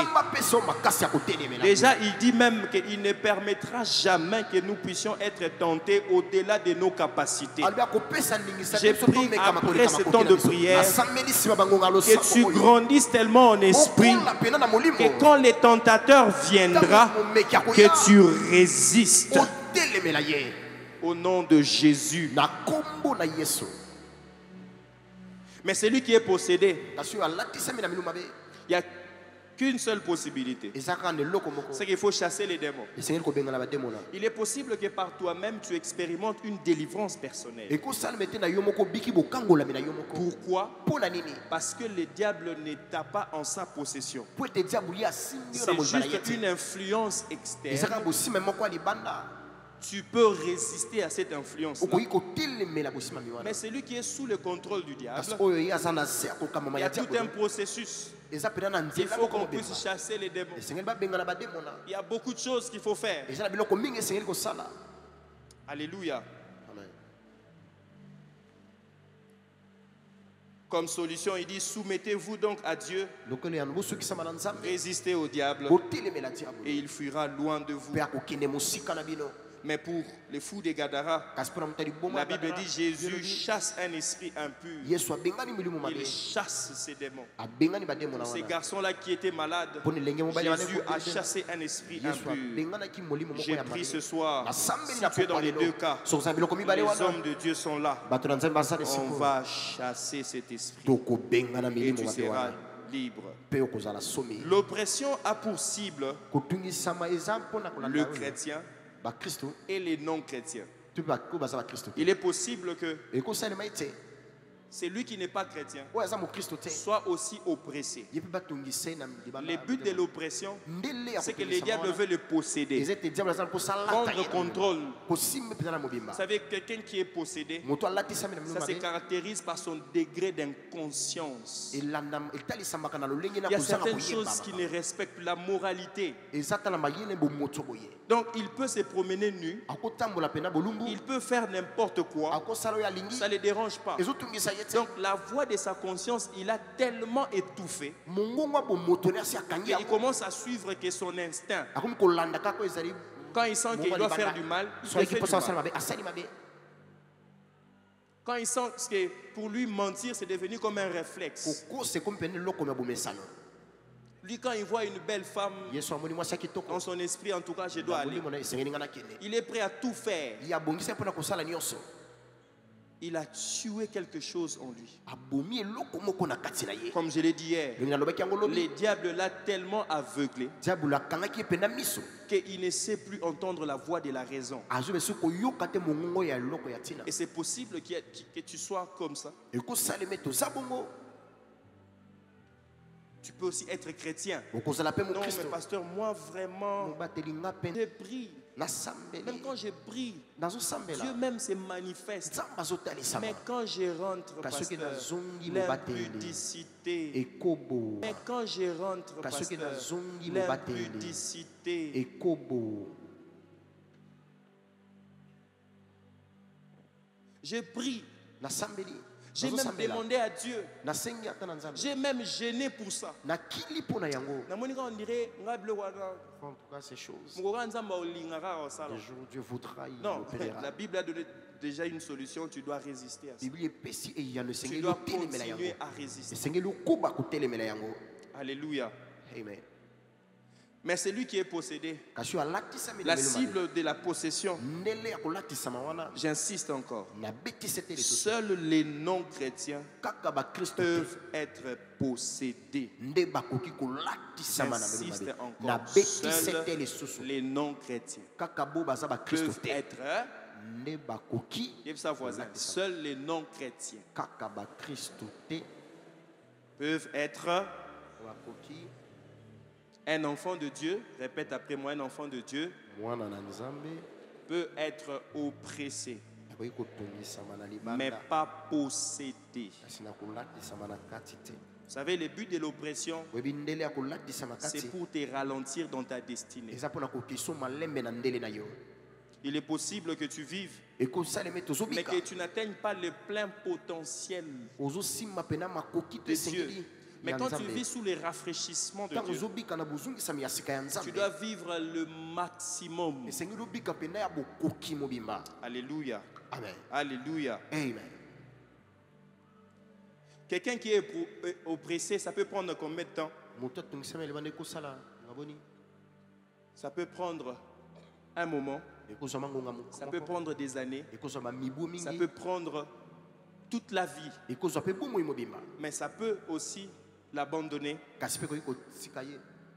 Déjà, il dit même qu'il ne permettra jamais que nous puissions être tentés au-delà de nos capacités. J'ai pris après ce temps de prière que tu grandisses tellement en esprit que quand le tentateur viendra, que tu résistes au nom de Jésus. Mais celui qui est possédé, il n'y a qu'une seule possibilité, c'est qu'il faut chasser les démons. Il est possible que par toi-même tu expérimentes une délivrance personnelle. Pourquoi? Parce que le diable ne t'a pas en sa possession. C'est juste une influence externe. tu peux résister à cette influence. Mais celui qui est sous le contrôle du diable, il y a tout un processus. Il faut qu'on puisse chasser les démons. Il y a beaucoup de choses qu'il faut faire. Alléluia. Comme solution, il dit soumettez-vous donc à Dieu, résistez au diable et il fuira loin de vous. Mais pour les fous des Gadara, la Bible dit Jésus chasse un esprit impur. Il chasse ces démons. Ces garçons-là qui étaient malades, Jésus a chassé un esprit impur. J'ai pris ce soir, si tu es dans les deux cas, les hommes de Dieu sont là. On va chasser cet esprit et tu seras libre. L'oppression a pour cible le chrétien et les non-chrétiens. Il est possible que celui qui n'est pas chrétien soit aussi oppressé. Le but de l'oppression, c'est que les diables veulent le posséder, prendre contrôle. Vous savez, quelqu'un qui est possédé, ça se caractérise par son degré d'inconscience. Il y a certaines choses qui ne respectent la moralité. Donc il peut se promener nu, il peut faire n'importe quoi, ça ne les dérange pas. Donc la voix de sa conscience, il a tellement étouffé qu'il commence à suivre que son instinct. Quand il sent qu'il doit faire du mal, il fait du mal. Quand il sent que pour lui mentir, c'est devenu comme un réflexe. Lui, quand il voit une belle femme, dans son esprit, en tout cas, je dois aller. Il est prêt à tout faire. Il a tué quelque chose en lui. Comme je l'ai dit hier, le diable l'a tellement aveuglé qu'il ne sait plus entendre la voix de la raison. Et c'est possible que tu sois comme ça. Tu peux aussi être chrétien. Non, mais pasteur, moi vraiment, j'ai pris. Même quand je prie, Dieu même se manifeste. Mais quand je rentre, pasteur, l'impudicité. Mais quand je rentre, pasteur, l'impudicité. Je prie. J'ai même demandé à Dieu. J'ai même gêné pour ça. En tout cas, ces choses. Le jour où Dieu voudra, il non, la Bible a donné déjà une solution. Tu dois résister à ça. Tu dois continuer à résister. Alléluia. Amen. Mais c'est lui qui est possédé. La cible de la possession, j'insiste encore, seuls les non-chrétiens peuvent être possédés. J'insiste encore, seuls les non-chrétiens peuvent être, seuls les non-chrétiens peuvent être. Un enfant de Dieu, répète après moi, un enfant de Dieu peut être oppressé, mais pas possédé. Vous savez, le but de l'oppression, c'est pour te ralentir dans ta destinée. Il est possible que tu vives, mais que tu n'atteignes pas le plein potentiel de Dieu. Mais quand tu vis sous les rafraîchissements de Dieu, tu dois vivre le maximum. Alléluia. Amen. Alléluia. Amen. Quelqu'un qui est oppressé, ça peut prendre combien de temps? Ça peut prendre un moment. Ça peut prendre des années. Ça peut prendre toute la vie. Mais ça peut aussi l'abandonner.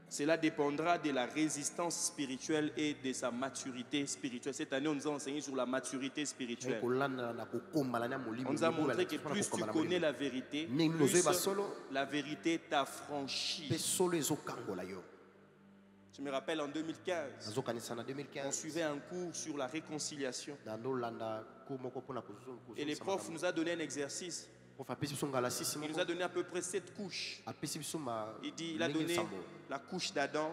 Cela dépendra de la résistance spirituelle et de sa maturité spirituelle. Cette année, on nous a enseigné sur la maturité spirituelle. On nous a montré que plus tu connais la vérité, plus la vérité t'affranchit. Je me rappelle en 2015, on suivait un cours sur la réconciliation. Et les profs nous a donné un exercice. Il nous a donné à peu près 7 couches. Il a donné la couche d'Adam,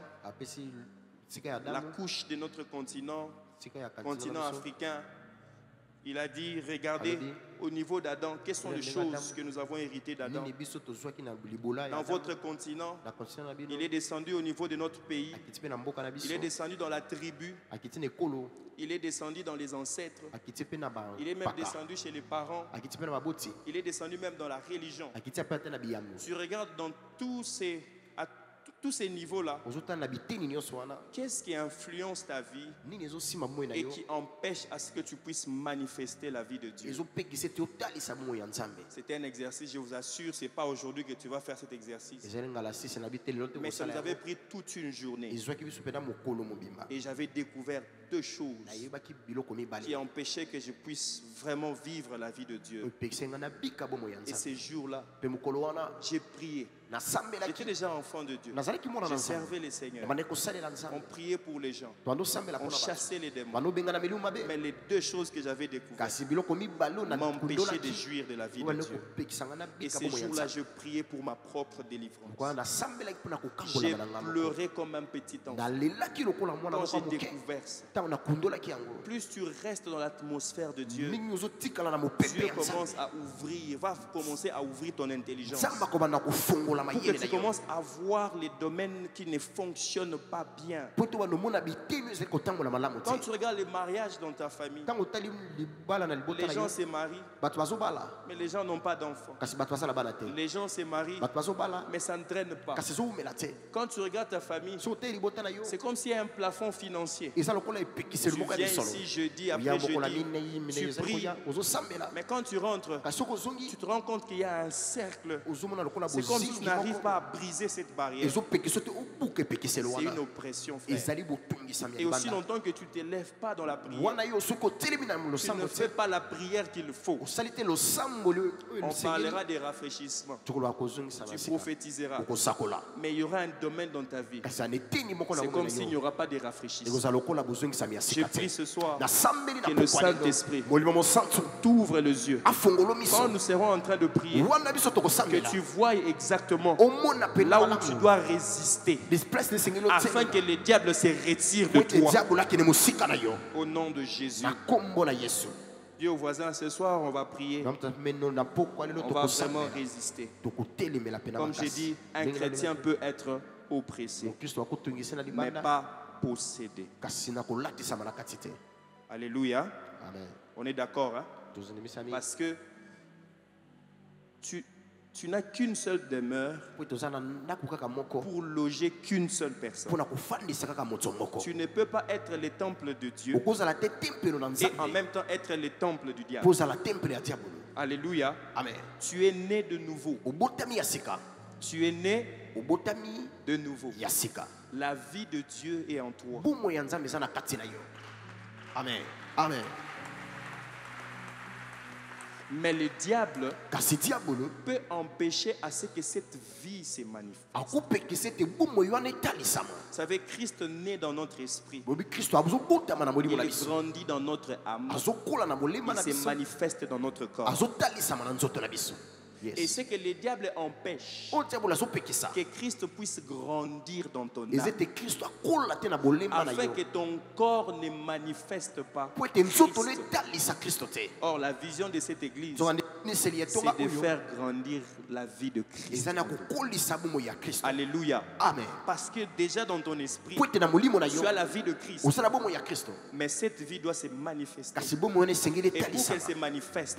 la couche de notre continent africain. Il a dit, regardez, au niveau d'Adam, quelles sont les choses que nous avons héritées d'Adam. Dans votre continent, il est descendu au niveau de notre pays. Il est descendu dans la tribu. Il est descendu dans les ancêtres. Il est même descendu chez les parents. Il est descendu même dans la religion. Tu regardes dans tous ces niveaux-là, qu'est-ce qui influence ta vie et qui empêche à ce que tu puisses manifester la vie de Dieu? C'était un exercice, je vous assure, ce n'est pas aujourd'hui que tu vas faire cet exercice. Mais ça nous avait pris toute une journée. Et j'avais découvert 2 choses qui empêchaient que je puisse vraiment vivre la vie de Dieu. Et ces jours-là, j'ai prié. J'étais déjà enfant de Dieu. J'ai servi les seigneurs. On priait pour les gens. On chassait les démons. Mais les 2 choses que j'avais découvertes m'empêchaient de jouir de la vie de Dieu. Et ces jours-là, je priais pour ma propre délivrance. J'ai pleuré comme un petit enfant. Quand j'ai découvert ça, plus tu restes dans l'atmosphère de Dieu, Dieu commence à ouvrir, va commencer à ouvrir ton intelligence. Pour que tu commences à voir les domaines qui ne fonctionnent pas bien. Quand tu regardes les mariages dans ta famille, les gens se marient, mais les gens n'ont pas d'enfants. Les gens se marient, mais ça ne traîne pas. Quand tu regardes ta famille, c'est comme s'il y a un plafond financier. Tu viens ici jeudi après jeudi, tu pries, mais quand tu rentres, tu te rends compte qu'il y a un cercle. C'est comme si tu n'arrives pas à briser cette barrière. C'est une oppression, frère. Et aussi longtemps que tu ne t'élèves pas dans la prière, tu ne fais pas la prière qu'il faut. On parlera des rafraîchissements. Tu prophétiseras. Mais il y aura un domaine dans ta vie. C'est comme s'il n'y aura pas de rafraîchissement. Je prie ce soir que le Saint-Esprit t'ouvre les yeux. Quand nous serons en train de prier, que tu vois exactement là où tu dois résister afin que le diable se retire de toi. Au nom de Jésus. Dis au voisin, ce soir on va prier. On va vraiment résister. Comme j'ai dit, un chrétien peut être oppressé, mais pas possédé. Alléluia. On est d'accord, hein? Parce que tu n'as qu'une seule demeure pour loger qu'une seule personne. Tu ne peux pas être le temple de Dieu et en même temps être le temple du diable. Alléluia. Tu es né de nouveau. Tu es né de nouveau. La vie de Dieu est en toi. Amen. Amen. Mais le diable peut empêcher à ce que cette vie se manifeste. Vous savez, Christ naît dans notre esprit. Il grandit dans notre âme. Il se manifeste dans notre corps. Et c'est que le diable empêche que Christ puisse grandir dans ton âme, afin que ton corps ne manifeste pas Christ. Or, la vision de cette église, c'est de faire grandir la vie de Christ. Alléluia. Amen. Parce que déjà dans ton esprit, tu as la vie de Christ. Mais cette vie doit se manifester. Et pour qu'elle se manifeste,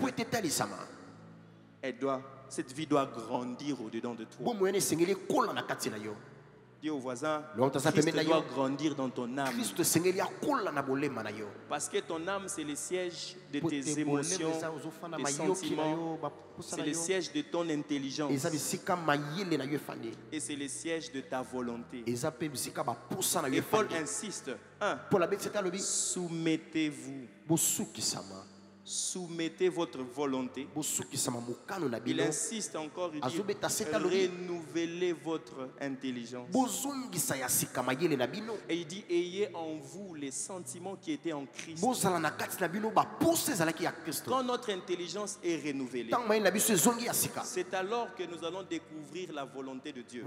cette vie doit grandir au-dedans de toi. Dis au voisin, Christ doit grandir dans ton âme. Parce que ton âme, c'est le siège de tes émotions, tes sentiments. C'est le siège de ton intelligence. Et c'est le siège de ta volonté. Et Paul insiste, soumettez-vous soumettez votre volonté. Il insiste encore, il dit renouvelez votre intelligence. Et il dit ayez en vous les sentiments qui étaient en Christ. Quand notre intelligence est renouvelée, c'est alors que nous allons découvrir la volonté de Dieu.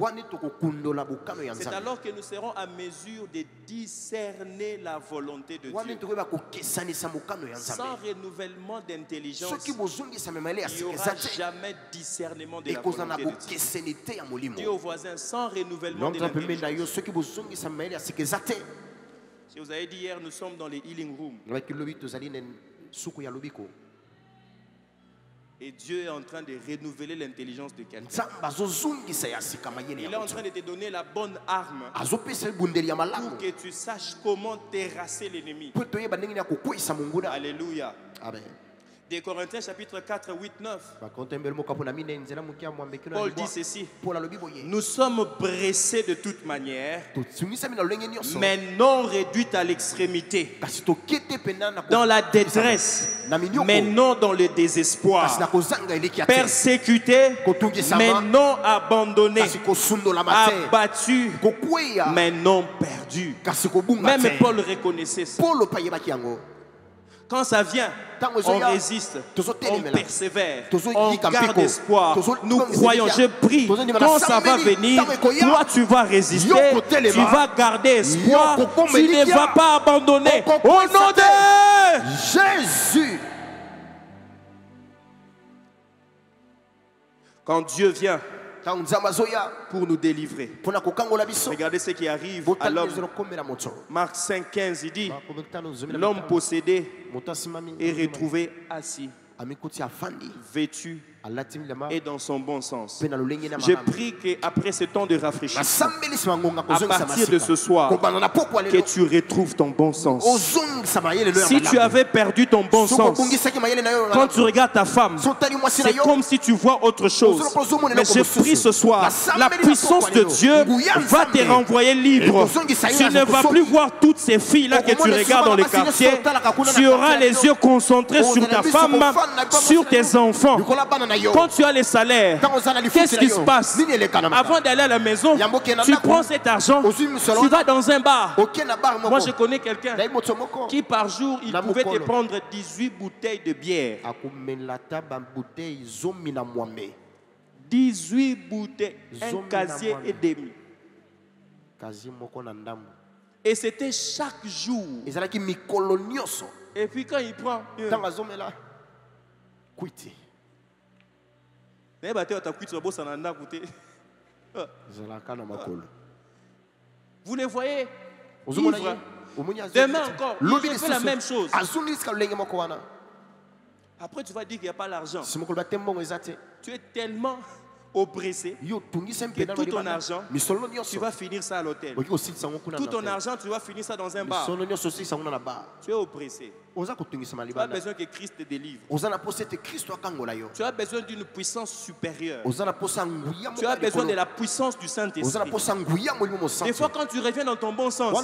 C'est alors que nous serons à mesure de discerner la volonté de Dieu. Sans renouvellement d'intelligence, il n'y aura jamais discernement de la volonté de Dieu. Dis au voisin, sans renouvellement de l'intelligence. Si vous avez dit hier, nous sommes dans les healing rooms. Et Dieu est en train de renouveler l'intelligence de quelqu'un. Il est en train de te donner la bonne arme pour que tu saches comment terrasser l'ennemi. Alléluia. Amen. Des Corinthiens chapitre 4, 8, 9. Paul dit ceci. Nous sommes pressés de toute manière, mais non réduits à l'extrémité. Dans la détresse, mais non dans le désespoir. Persécutés, mais non abandonnés. Abattus, mais non perdus. Même Paul reconnaissait ça. Quand ça vient, on résiste, on persévère, on garde espoir. Nous croyons, je prie, quand ça va venir, toi tu vas résister, tu vas garder espoir, tu ne vas pas abandonner. Au nom de Jésus. Quand Dieu vient pour nous délivrer, regardez ce qui arrive à l'homme. Marc 5,15, il dit, l'homme possédé est retrouvé assis, vêtu et dans son bon sens. Je prie qu'après ce temps de rafraîchissement, à partir de ce soir, que tu retrouves ton bon sens. Si tu avais perdu ton bon sens, quand tu regardes ta femme, c'est comme si tu vois autre chose. Mais je prie ce soir, la puissance de Dieu va te renvoyer libre. Tu ne vas plus voir toutes ces filles-là que tu regardes dans les quartiers. Tu auras les yeux concentrés sur ta femme, sur tes enfants. Quand tu as les salaires, qu'est-ce qui se passe? Avant d'aller à la maison, tu prends cet argent, tu vas dans un bar. Moi, je connais quelqu'un qui par jour, il pouvait te prendre 18 bouteilles de bière. 18 bouteilles, un casier et demi. Et c'était chaque jour. Et puis quand il prend... Vous les voyez vivre. Demain encore, il fait la même chose. Après, tu vas dire qu'il n'y a pas l'argent. Tu es tellement oppressé que tout ton argent, tu vas finir ça à l'hôtel. Tout ton argent, tu vas finir ça dans un bar. Tu es oppressé. Tu as besoin que Christ te délivre. Tu as besoin d'une puissance supérieure. Tu as besoin de la puissance du Saint-Esprit. Des fois, quand tu reviens dans ton bon sens,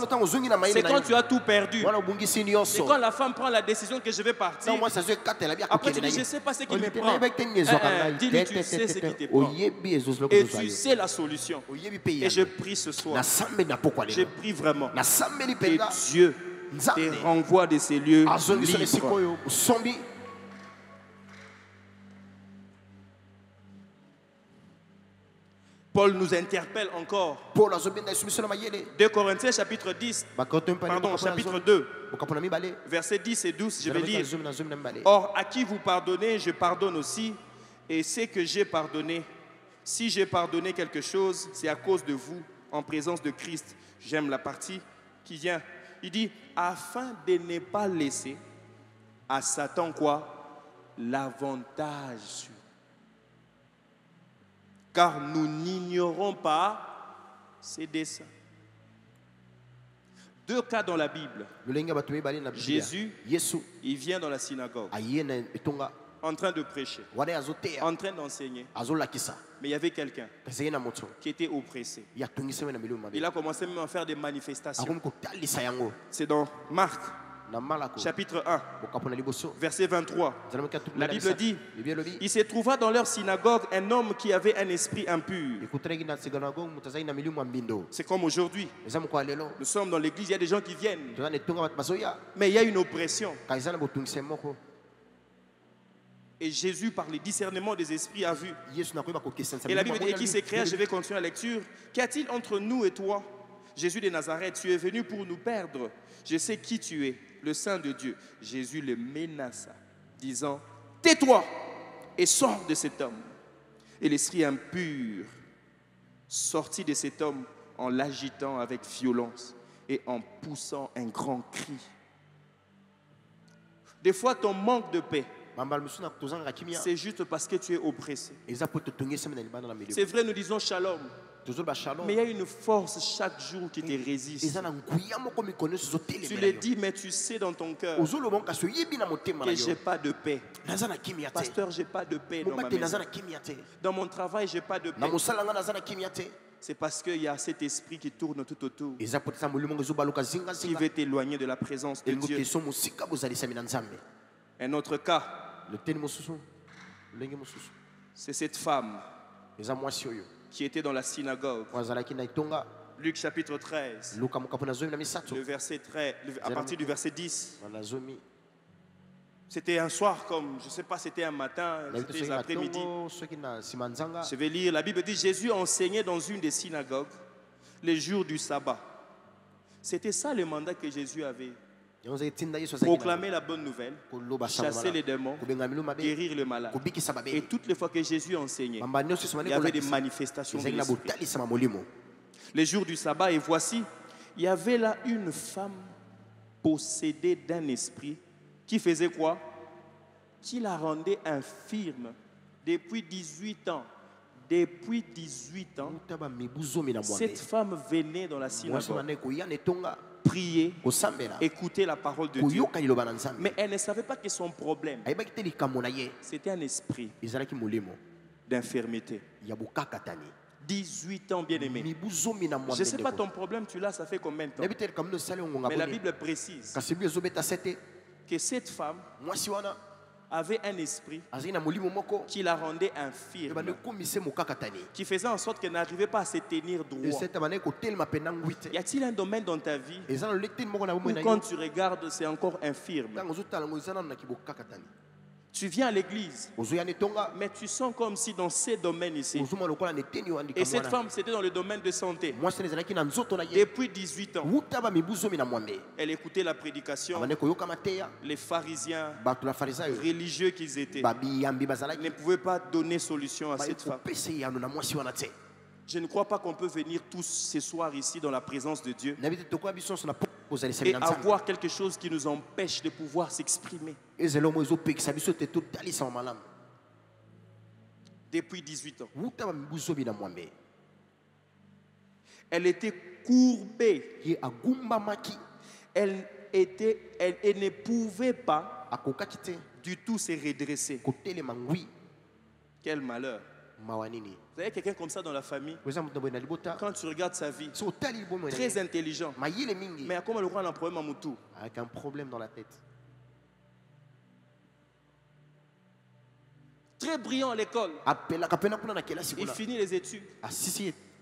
c'est quand tu as tout perdu. C'est quand la femme prend la décision que je vais partir. Après, tu dis, je ne sais pas ce qui me prend. Dis-lui, tu sais ce qui te prend. Et tu sais la solution. Et je prie ce soir. Je prie vraiment. Et Dieu te renvoie de ces lieux libres. Paul nous interpelle encore. 2 Corinthiens chapitre 10, pardon, chapitre 2, versets 10 et 12, je vais lire. Or, à qui vous pardonnez, je pardonne aussi. Et c'est que j'ai pardonné. Si j'ai pardonné quelque chose, c'est à cause de vous, en présence de Christ. J'aime la partie qui vient. Il dit, afin de ne pas laisser à Satan quoi? L'avantage. Car nous n'ignorons pas ses desseins. Deux cas dans la Bible. Jésus, il vient dans la synagogue. En train de prêcher, en train d'enseigner. Mais il y avait quelqu'un qui était oppressé. Il a commencé même à faire des manifestations. C'est dans Marc chapitre 1, verset 23. La Bible dit, il se trouva dans leur synagogue un homme qui avait un esprit impur. C'est comme aujourd'hui. Nous sommes dans l'église, il y a des gens qui viennent. Mais il y a une oppression. Et Jésus, par le discernement des esprits, a vu. Et la Bible dit, et qui s'écria, je vais continuer la lecture. Qu'y a-t-il entre nous et toi, Jésus de Nazareth? Tu es venu pour nous perdre. Je sais qui tu es, le Saint de Dieu. Jésus le menaça, disant, tais-toi et sors de cet homme. Et l'esprit impur sortit de cet homme en l'agitant avec violence et en poussant un grand cri. Des fois, ton manque de paix, c'est juste parce que tu es oppressé. C'est vrai, nous disons shalom. Mais il y a une force chaque jour qui te résiste. Tu le dis, mais tu sais dans ton cœur que je n'ai pas de paix. Pasteur, je n'ai pas de paix dans ma maison. Dans mon travail, je n'ai pas de paix. C'est parce qu'il y a cet esprit qui tourne tout autour, qui veut t'éloigner de la présence de Dieu. Un autre cas, c'est cette femme qui était dans la synagogue. Luc chapitre 13, le verset 13, à partir du verset 10. C'était un soir comme, je ne sais pas, c'était un matin, c'était l'après-midi. Je vais lire, la Bible dit, Jésus enseignait dans une des synagogues les jours du sabbat. C'était ça le mandat que Jésus avait. Proclamer la bonne nouvelle, chasser les démons, guérir le malade. Et toutes les fois que Jésus enseignait, il y avait des manifestations de l'esprit. Les jours du sabbat, et voici, il y avait là une femme possédée d'un esprit qui faisait quoi? Qui la rendait infirme depuis 18 ans. Depuis 18 ans, cette femme venait dans la synagogue prier, écouter la parole de Dieu. Mais elle ne savait pas que son problème, c'était un esprit d'infirmité. 18 ans, bien aimé. Je ne sais pas ton problème, tu l'as, ça fait combien de temps? Mais la Bible précise que cette femme avait un esprit qui la rendait infirme, qui faisait en sorte qu'elle n'arrivait pas à se tenir droit. Y a-t-il un domaine dans ta vie où quand tu regardes, c'est encore infirme? Tu viens à l'église, mais tu sens comme si dans ces domaines ici. Et cette femme, c'était dans le domaine de santé. Depuis 18 ans, elle écoutait la prédication. Les pharisiens, religieux qu'ils étaient, ne pouvaient pas donner solution à cette femme. Je ne crois pas qu'on peut venir tous ce soir ici dans la présence de Dieu et avoir quelque chose qui nous empêche de pouvoir s'exprimer. Depuis 18 ans. Elle était courbée. Elle ne pouvait pas du tout se redresser. Quel malheur. Vous avez quelqu'un comme ça dans la famille? Quand tu regardes sa vie, très intelligent, mais comment le roi a un problème à Moutou? Avec un problème dans la tête. Très brillant à l'école. Il finit les études.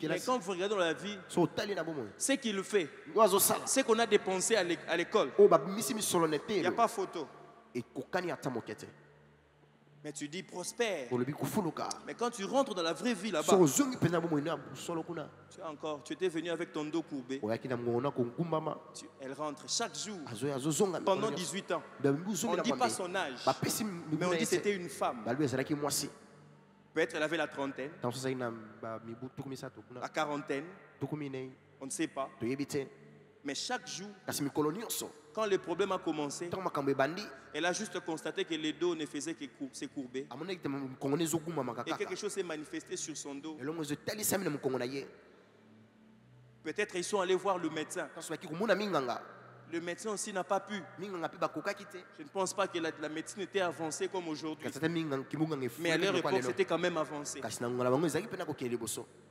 Mais quand vous regardez dans la vie, ce qu'il fait, ce qu'on a dépensé à l'école, il n'y a pas photo. Mais tu dis prospère. Mais quand tu rentres dans la vraie vie là-bas, tu étais venu avec ton dos courbé. Elle rentre chaque jour pendant 18 ans. On ne dit pas son âge, mais on dit que c'était une femme. Peut-être elle avait la trentaine, la quarantaine, on ne sait pas. Mais chaque jour, quand le problème a commencé, elle a juste constaté que le dos ne faisait que se courber. Et quelque chose s'est manifesté sur son dos. Peut-être ils sont allés voir le médecin. Le médecin aussi n'a pas pu. Je ne pense pas que la médecine était avancée comme aujourd'hui. Mais à leur époque, c'était quand même avancé.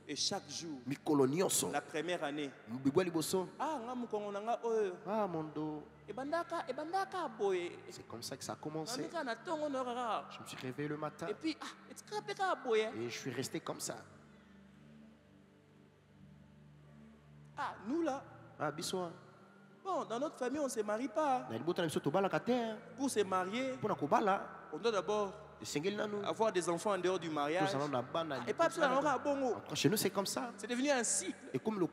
Et chaque jour, la première année, c'est comme ça que ça a commencé. Je me suis réveillé le matin et je suis resté comme ça. Ah, nous là. Bissoa. Bon, dans notre famille, on ne se marie pas. Pour se marier, on doit d'abord avoir des enfants en dehors du mariage. Et pas chez nous, c'est comme ça. C'est devenu un cycle. Et comme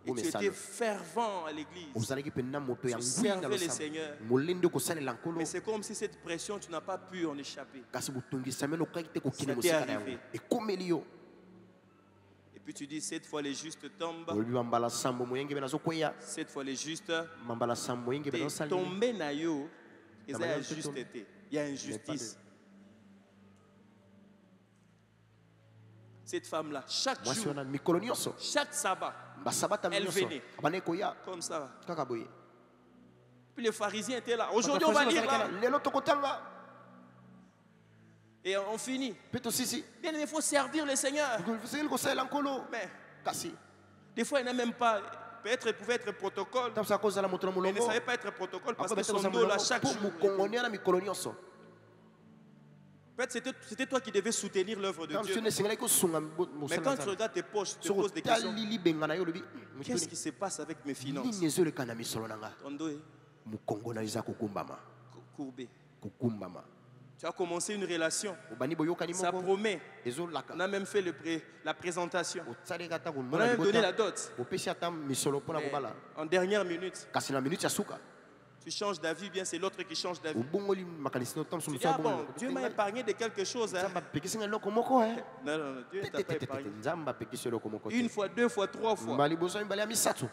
et tu étais fervent à l'église. Tu servais le Seigneur. Mais c'est comme si cette pression, tu n'as pas pu en échapper. Ça t'est arrivé. Et puis tu dis, cette fois les justes tombent. Cette fois les justes tombent naïo. Il y a injustice. Il y a injustice. Cette femme-là, chaque jour, chaque sabbat, elle venait. Comme ça. Puis les pharisiens étaient là. Aujourd'hui, on va lire là. Et on finit. Bien, il faut servir le Seigneur. Mais des fois, il n'a même pas. Peut-être il pouvait être protocole. Mais il ne savait pas être protocole parce que son dos là chaque jour. Peut-être c'était toi qui devais soutenir l'œuvre de Dieu. Mais quand tu regardes tes poches, tu te poses des questions. Qu'est-ce qui se passe avec mes finances? Ton dos est courbé. Tu as commencé une relation. Ça promet. On a même fait la présentation. On a même donné la dot. En dernière minute, tu changes d'avis, bien c'est l'autre qui change d'avis. Tu dis, ah bon, Dieu m'a épargné de quelque chose. Hein? Non, Dieu ne t'a pas épargné. Une fois, deux fois, trois fois.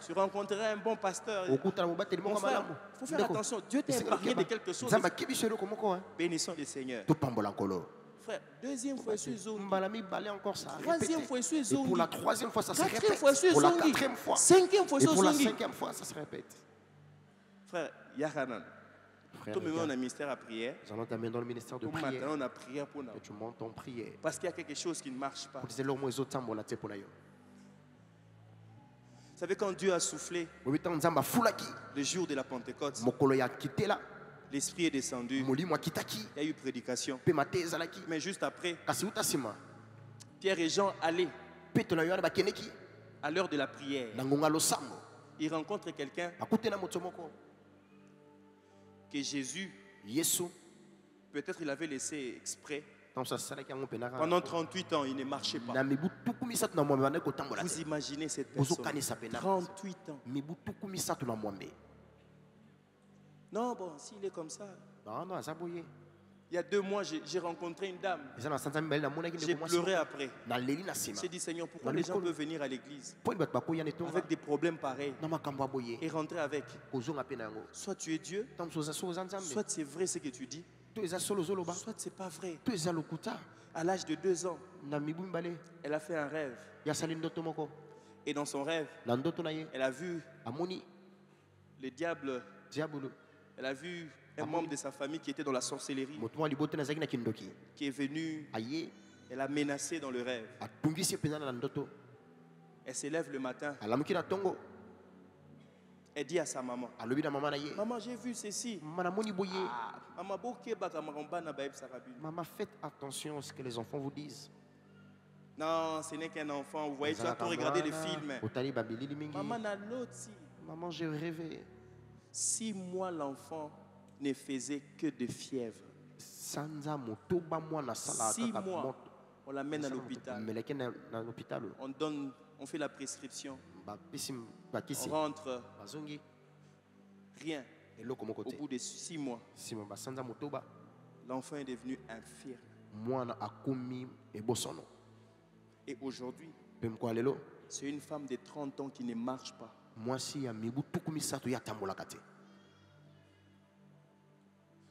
Tu rencontreras un bon pasteur. Mon frère, il faut faire attention. Dieu t'a épargné de quelque chose. Bénissons le Seigneur. Frère, deuxième fois, je suis zongi. Troisième fois, je suis zongi. Pour la troisième fois, ça se répète. Quatrième fois, je suis zongi. Pour la quatrième fois. Cinquième fois, je suis zongi. Et pour la cinquième fois, ça se répète. Frère, Yahanan. Tout le monde a un ministère à prière. Nous allons t'amener dans le ministère de prière. Maintenant, on a prière pour nous. Et tu montes en prière. Parce qu'il y a quelque chose qui ne marche pas. Vous savez, quand Dieu a soufflé, le jour de la Pentecôte, l'Esprit est descendu. Il y a eu prédication. Mais juste après, Pierre et Jean allaient à l'heure de la prière. Ils rencontrent quelqu'un que Jésus, peut-être il avait laissé exprès. Pendant 38 ans, il ne marchait pas. Vous imaginez cette personne. 38 ans. Non, bon, s'il est comme ça. Il y a 2 mois, j'ai rencontré une dame. J'ai pleuré après. J'ai dit, Seigneur, pourquoi les gens peuvent venir à l'église avec des problèmes pareils et rentrer avec? Soit tu es Dieu, soit c'est vrai ce que tu dis, soit c'est pas vrai. À l'âge de 2 ans, elle a fait un rêve. Et dans son rêve, elle a vu le diable. Elle a vu un membre de sa famille qui était dans la sorcellerie, qui est venu, elle a menacé dans le rêve. Elle s'élève le matin. Elle dit à sa maman, maman, j'ai vu ceci. Maman, faites attention à ce que les enfants vous disent. Non, ce n'est qu'un enfant. Vous voyez, tu as tout regardé les films. Maman, j'ai rêvé. 6 mois, l'enfant ne faisait que de fièvre. 6 mois, on l'amène à l'hôpital. On fait la prescription. On rentre. Rien. Au bout de 6 mois, l'enfant est devenu infirme. Et aujourd'hui, c'est une femme de 30 ans qui ne marche pas.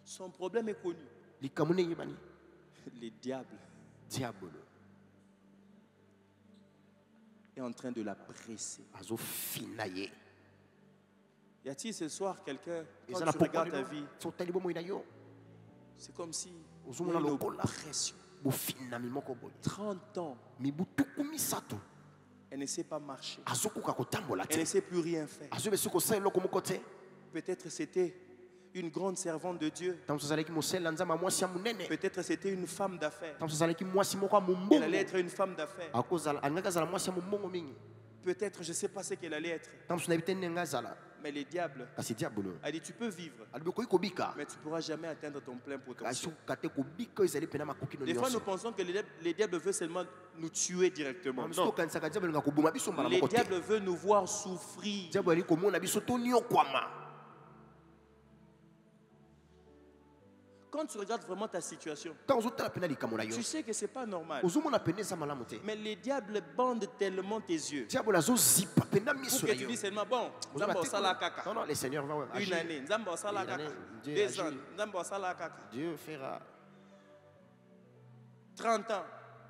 Son problème est connu. Le diable est en train de la presser. Y a-t-il ce soir quelqu'un, quand tu regardes ta vie, c'est comme si il y a une oppression. 30 ans, elle ne sait pas marcher. Elle ne sait plus rien faire. Peut-être c'était une grande servante de Dieu. Peut-être c'était une femme d'affaires. Elle allait être une femme d'affaires. Peut-être, je ne sais pas ce qu'elle allait être. Mais le diable a dit, tu peux vivre, mais tu ne pourras jamais atteindre ton plein potentiel. Des fois, nous pensons que le diable veut seulement nous tuer directement. Non. Le diable veut nous voir souffrir. Quand tu regardes vraiment ta situation, tu sais que ce n'est pas normal. Mais le diable bande tellement tes yeux pour que tu dis seulement, bon, le Seigneur va agir. Une année, 2 ans, Dieu fera 30 ans,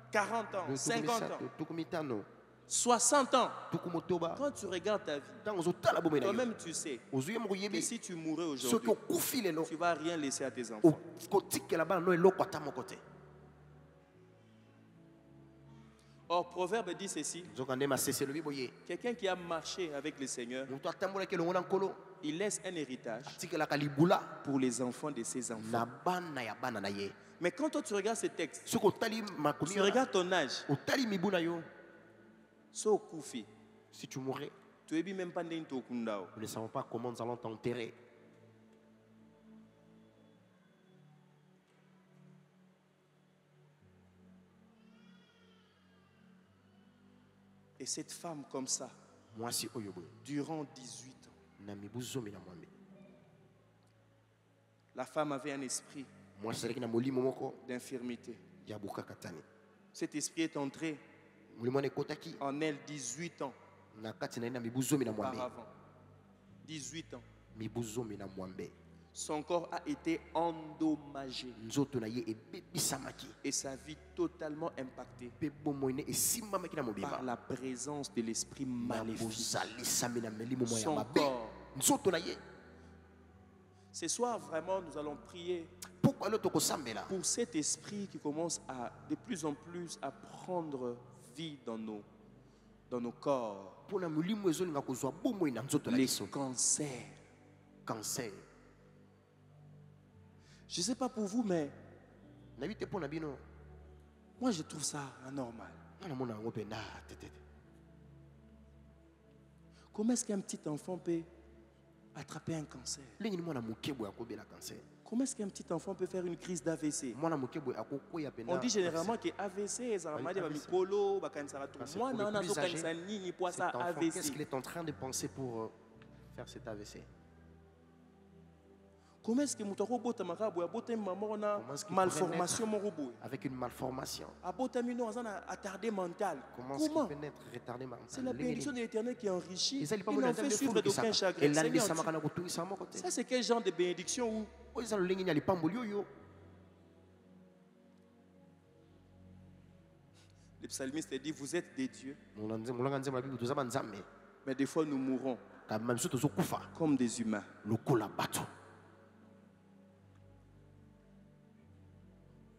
40 ans, 50 ans, 60 ans. Quand tu regardes ta vie, toi-même tu sais que si tu mourais aujourd'hui, tu ne vas rien laisser à tes enfants. Or, Proverbe dit ceci. Quelqu'un qui a marché avec le Seigneur, il laisse un héritage pour les enfants de ses enfants. Mais quand toi tu regardes ce texte, tu regardes ton âge, si tu mourrais, nous ne savons pas comment nous allons t'enterrer. Et cette femme comme ça, durant 18 ans, la femme avait un esprit d'infirmité. Cet esprit est entré en elle 18 ans auparavant. 18 ans. Son corps a été endommagé et sa vie totalement impactée par la présence de l'esprit maléfique. Son corps. Ce soir, vraiment, nous allons prier pour cet esprit qui commence de plus en plus à prendre vie dans nos corps. Les cancers. Je ne sais pas pour vous, mais moi je trouve ça anormal. Comment est-ce qu'un petit enfant peut attraper un cancer? Comment est-ce qu'un petit enfant peut faire une crise d'AVC? On dit généralement que AVC, qu'est-ce qu'il est en train de penser pour faire cet AVC? Comment est-ce que malformation avec une malformation? Attardé mental. Comment est-ce qu'il peut être retardé mental? C'est la bénédiction de l'Éternel qui enrichit. Il n'en fait suivre d'aucun chagrin. Ça, c'est quel genre de bénédiction où le psalmiste dit, vous êtes des dieux. Mais des fois, nous mourons comme des humains.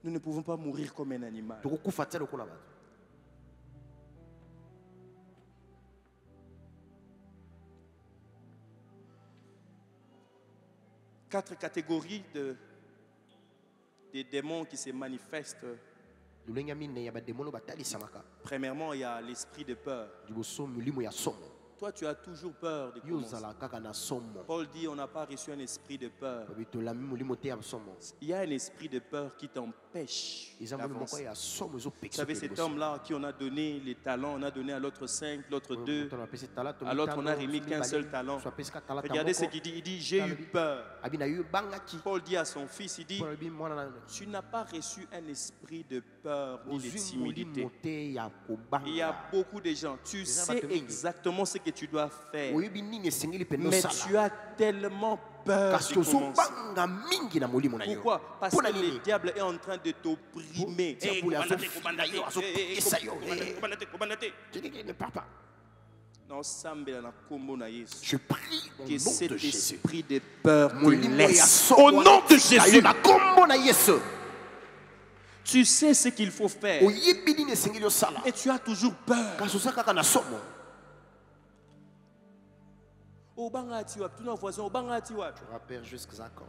Nous ne pouvons pas mourir comme un animal. 4 catégories de démons qui se manifestent. Premièrement, il y a l'esprit de peur. Toi, tu as toujours peur de commencer. Paul dit, on n'a pas reçu un esprit de peur. Il y a un esprit de peur qui t'empêche d'avancer. Vous savez, cet homme-là à qui on a donné les talents, on a donné à l'autre 5, l'autre 2, à l'autre on a remis qu'un seul talent. Regardez ce qu'il dit, il dit, j'ai eu peur. Paul dit à son fils, il dit, tu n'as pas reçu un esprit de peur ni de timidité. Il y a beaucoup de gens, tu sais exactement ce que tu dois faire, mais tu as tellement peur de commencer. Pourquoi? Parce que le diable est en train de t'opprimer. Je prie au nom que cet de Jésus. esprit de peur te laisse. Au nom de Jésus. Tu sais ce qu'il faut faire. Et tu as toujours peur. Tu vas perdre jusqu'à quand?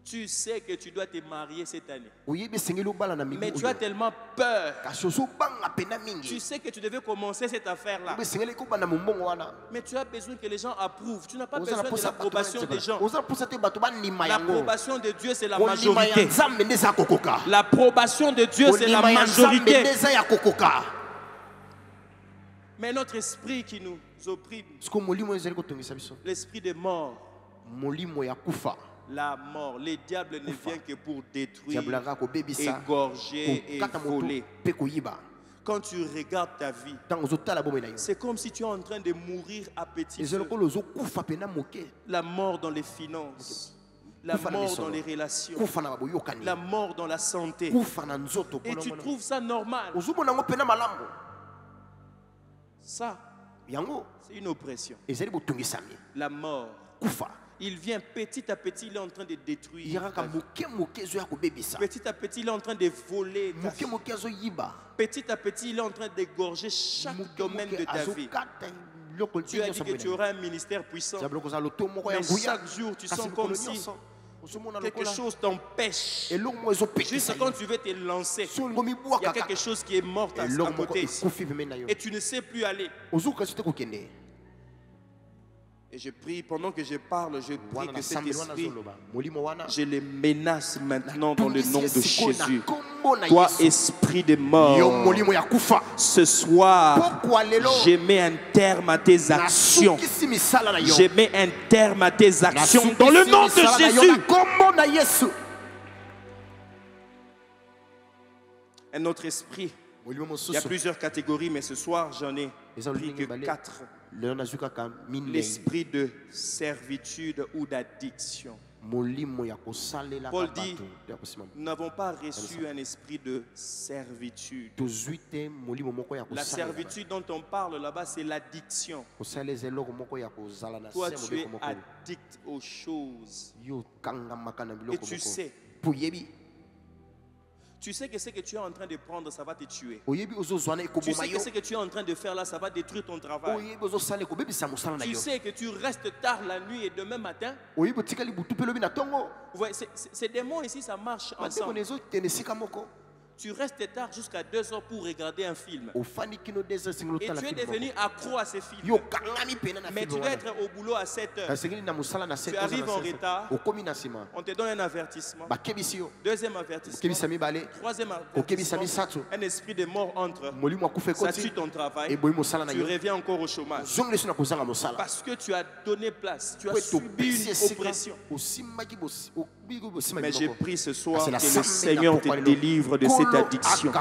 Tu sais que tu dois te marier cette année. Mais tu as tellement peur. Tu sais que tu devais commencer cette affaire-là. Mais tu as besoin que les gens approuvent. Tu n'as pas besoin de l'approbation des gens. L'approbation de Dieu, c'est la majorité. L'approbation de Dieu, c'est la majorité. Mais notre esprit qui nous opprime, l'esprit de mort, la mort, le diable ne vient que pour détruire, égorger et voler. Quand tu regardes ta vie, c'est comme si tu es en train de mourir à petit feu. La mort dans les finances, la mort dans les relations, la mort dans la santé. Et tu trouves ça normal. Ça, c'est une oppression. La mort. Il vient petit à petit, il est en train de détruire. Petit à petit, il est en train de voler. Petit à petit, il est en train d'égorger chaque domaine de ta vie. Tu as dit que tu auras un ministère puissant. Mais chaque jour, tu sens comme si quelque chose t'empêche. Juste quand tu veux te lancer, il y a quelque chose qui est mort à côté ici. Et tu ne sais plus aller. Et je prie, pendant que je parle, je prie que cet esprit, je le menace maintenant dans le nom de Jésus. Toi, esprit de mort, ce soir, je mets un terme à tes actions. Je mets un terme à tes actions dans le nom de Jésus. Un autre esprit. Il y a plusieurs catégories, mais ce soir, j'en ai pris que 4. L'esprit de servitude ou d'addiction. Paul dit, nous n'avons pas reçu un esprit de servitude. La servitude dont on parle là-bas, c'est l'addiction. Toi, tu es addict aux choses. Et tu sais. Tu sais que ce que tu es en train de prendre, ça va te tuer. Tu sais que ce que tu es en train de faire là, ça va détruire ton travail. Tu sais que tu restes tard la nuit et demain matin. Ouais, ces démons ici, ça marche ensemble. Tu restes tard jusqu'à 2 heures pour regarder un film. Et tu es devenu accro à ces films. Mais tu dois être au boulot à 7 heures. Tu arrives en retard. On te donne un avertissement. Deuxième avertissement. Troisième avertissement. Un esprit de mort entre. Ça tue ton travail. Tu reviens encore au chômage. Parce que tu as donné place. Tu as subi une oppression. Mais j'ai pris ce soir que le Seigneur te délivre de cette addiction.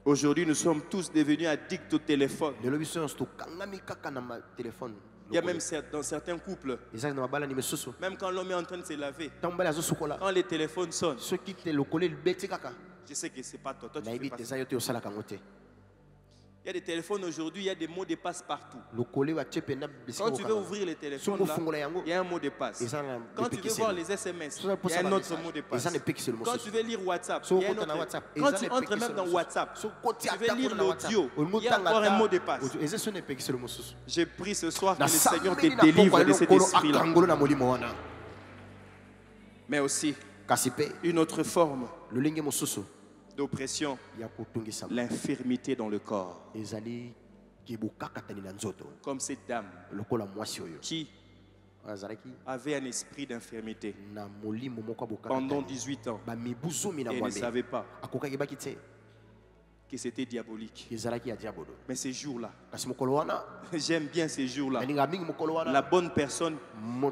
Aujourd'hui, nous sommes tous devenus addicts au téléphone. Il y a même dans certains couples, même quand l'homme est en train de se laver, quand les téléphones sonnent, je sais que ce n'est pas toi. Toi, tu fais pas ça. Il y a des téléphones aujourd'hui, il y a des mots de passe partout. Quand tu veux ouvrir les téléphones, là, il y a un mot de passe. Quand tu veux voir les SMS, il y a un autre mot de passe. Quand tu veux lire WhatsApp, il y a un autre. Quand tu entres même dans WhatsApp, tu veux lire l'audio, il y a encore un mot de passe. J'ai pris ce soir que le Seigneur te délivre de cet esprit-là. Mais aussi, une autre forme d'oppression, l'infirmité dans le corps. Comme cette dame qui avait un esprit d'infirmité pendant 18 ans et ne savait pas. que c'était diabolique. Mais ces jours-là, j'aime bien ces jours-là. La bonne personne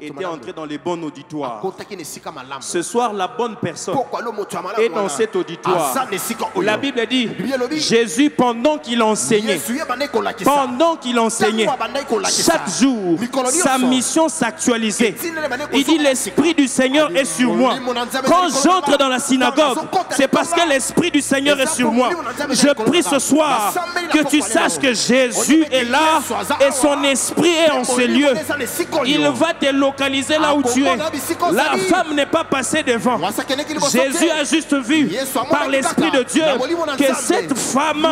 était entrée dans les bons auditoires. Ce soir, la bonne personne est dans cet auditoire. La Bible dit, Jésus, pendant qu'il enseignait, chaque jour, sa mission s'actualisait. Il dit, l'Esprit du Seigneur est sur moi. Quand j'entre dans la synagogue, c'est parce que l'Esprit du Seigneur est sur moi. Je prie ce soir que tu saches que Jésus est là et son esprit est en ce lieu. Il va te localiser là où tu es. La femme n'est pas passée devant. Jésus a juste vu par l'Esprit de Dieu que cette femme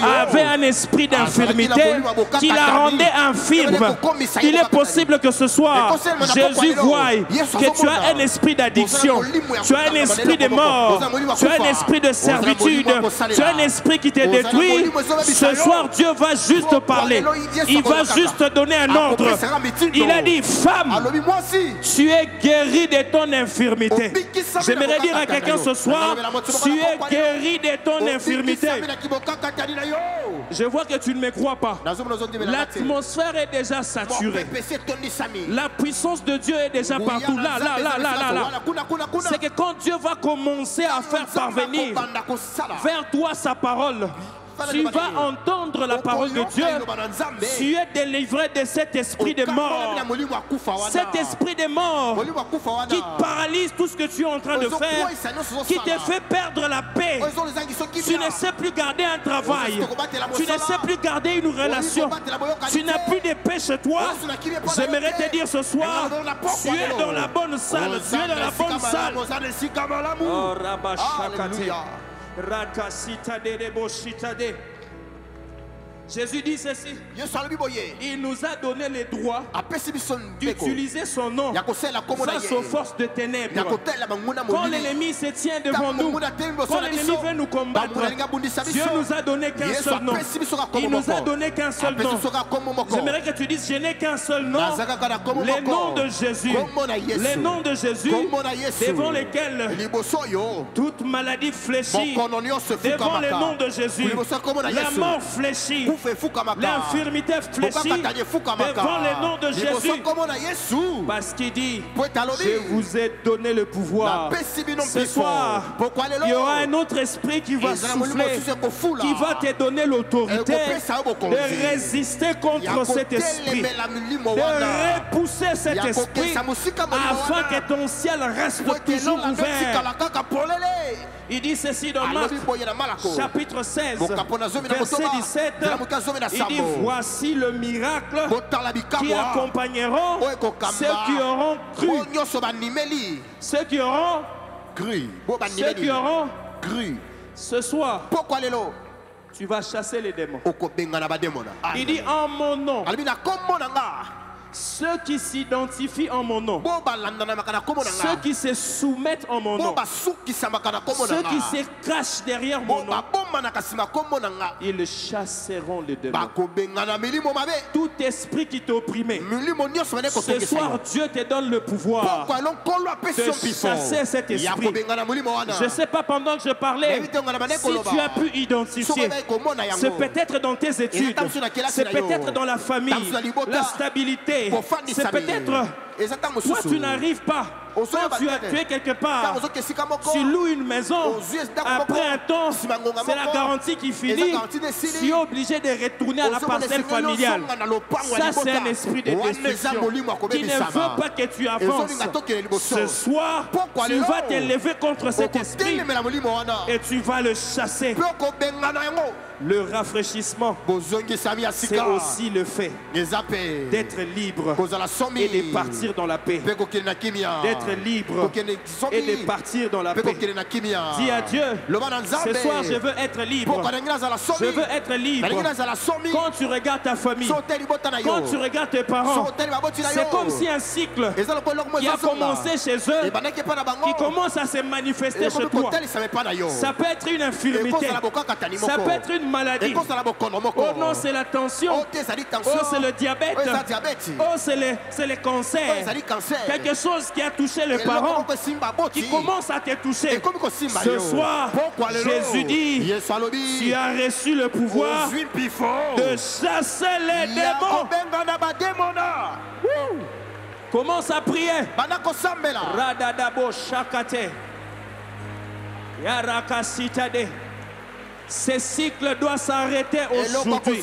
avait un esprit d'infirmité qui la rendait infirme. Il est possible que ce soir, Jésus voie que tu as un esprit d'addiction, tu as un esprit de mort, tu as un esprit de servitude, tu as un esprit qui te détruit. Ce soir, Dieu va juste parler. Il va juste donner un ordre. Il a dit, femme, tu es guérie de ton infirmité. J'aimerais dire à quelqu'un ce soir, tu es guérie de ton infirmité. Je vois que tu ne me crois pas. L'atmosphère est déjà saturée. La puissance de Dieu est déjà partout. Là. C'est que quand Dieu va commencer à faire parvenir vers toi sa parole, tu vas entendre la parole de Dieu. Tu es délivré de cet esprit de mort. Cet esprit de mort qui te paralyse tout ce que tu es en train de faire, qui te fait perdre la paix. Tu ne sais plus garder un travail. Tu ne sais plus garder une relation. Tu n'as plus de paix chez toi. J'aimerais te dire ce soir, tu es dans la bonne salle. Tu es dans la bonne salle. Oh, Jésus dit ceci. Il nous a donné le droit d'utiliser son nom face aux forces de ténèbres. Quand l'ennemi se tient devant nous, quand l'ennemi veut nous combattre, Dieu nous a donné qu'un seul nom. Il nous a donné qu'un seul nom. J'aimerais que tu dises, je n'ai qu'un seul nom, le nom de Jésus. Le nom de Jésus devant lesquels toute maladie fléchit. Devant le nom de Jésus, la mort fléchit. L'infirmité fléchit devant le nom de Jésus. Parce qu'il dit, je vous ai donné le pouvoir. Ce soir, il y aura un autre esprit qui va souffler, qui va te donner l'autorité de résister contre cet esprit, de repousser cet esprit afin que ton ciel reste toujours ouvert. Il dit ceci dans Marc chapitre 16 verset 17. Il dit, voici le miracle qui accompagneront ceux qui auront cru. Ceux qui auront cru. Ce soir, tu vas chasser les démons. Il dit, en mon nom, ceux qui s'identifient en mon nom, ceux qui se soumettent en mon nom, ceux qui se cachent derrière mon nom, ils chasseront les démons. Tout esprit qui t'opprimait, ce soir Dieu te donne le pouvoir de chasser cet esprit. Je ne sais pas pendant que je parlais si tu as pu identifier. C'est peut-être dans tes études, c'est peut-être dans la famille, la stabilité. C'est peut-être toi tu n'arrives pas. Quand tu as tué quelque part, tu loues une maison, après un temps, c'est la garantie qui finit, tu es obligé de retourner à la parcelle familiale. Ça, c'est un esprit de destruction qui ne veut pas que tu avances. Ce soir, tu vas te lever contre cet esprit et tu vas le chasser. Le rafraîchissement, c'est aussi le fait d'être libre et de partir dans la paix. D'être libre et de partir dans la paix. Dis à Dieu, ce soir je veux être libre. Je veux être libre. Quand tu regardes ta famille, quand tu regardes tes parents, c'est comme si un cycle qui a commencé chez eux, qui commence à se manifester chez toi. Ça peut être une infirmité, ça peut être une maladie. Oh non, c'est la tension. Oh, c'est le diabète. Oh, c'est le cancer. Quelque chose qui a touché toucher les parents, qui commence à te toucher. Ce soir, Jésus dit, tu as reçu le pouvoir de chasser les démons. Commence à prier. Radadabo Shakate. Yarakasitade. Ce cycle doit s'arrêter aujourd'hui.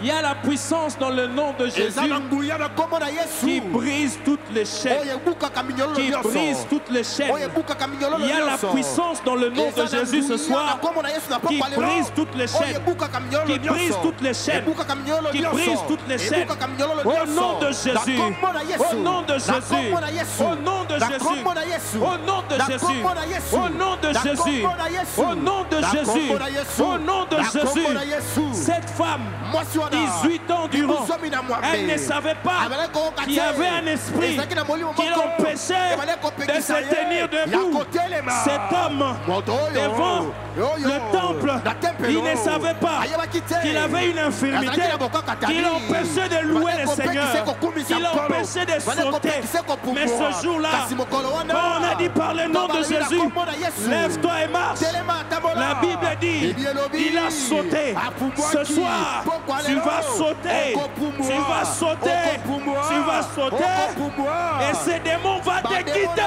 Il y a la puissance dans le nom de Jésus qui brise toutes les chaînes. Qui brise toutes les chaînes. Il y a la puissance dans le nom de Jésus ce soir qui brise toutes les chaînes. Qui brise toutes les chaînes. Qui brise toutes les chaînes. Au nom de Jésus. Au nom de Jésus. Au nom de Jésus. Au nom de Jésus. Au nom de Jésus. Au nom de Jésus. Au nom de Jésus. Cette femme, 18 ans durant, elle ne savait pas qu'il y avait un esprit qui l'empêchait de se tenir debout. Cet homme, devant le temple, il ne savait pas qu'il avait une infirmité qui l'empêchait de louer le Seigneur, qui l'empêchait de sauter. Mais ce jour-là, quand on a dit par le nom de Jésus, lève-toi et marche, la Bible dit, il a sauté. Ce soir, tu vas sauter, tu vas sauter, tu vas sauter, et ces démons vont te quitter.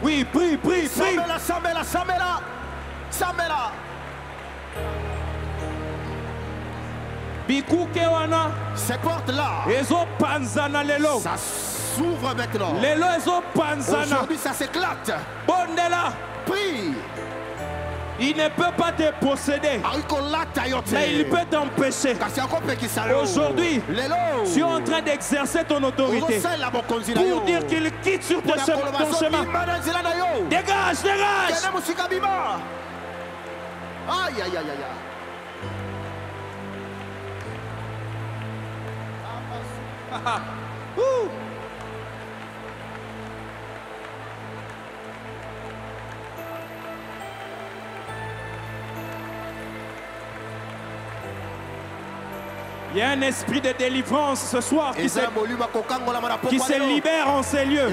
Oui, prie, prie, prie. Samela. Bikuke wana. Ces portes-là. Ezo panzana lelo. Ça s'ouvre maintenant. Lelo ezo panzana. Aujourd'hui, ça s'éclate. Bondela. Prie. Il ne peut pas te posséder, mais il peut t'empêcher. Aujourd'hui, tu es en train d'exercer ton autorité pour dire qu'il quitte sur ton chemin. Dégage, dégage. Aïe, aïe, aïe, aïe. Il y a un esprit de délivrance ce soir qui se libère en ces lieux.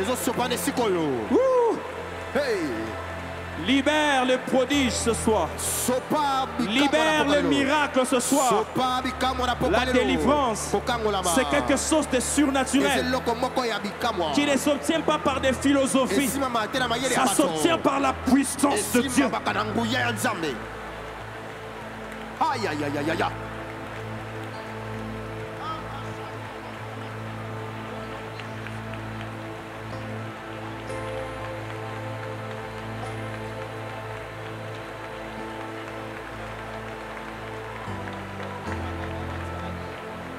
Libère le prodige ce soir. Libère le miracle ce soir. La délivrance, c'est quelque chose de surnaturel qui ne s'obtient pas par des philosophies. Ça s'obtient par la puissance de Dieu. Aïe, aïe, aïe, aïe, aïe.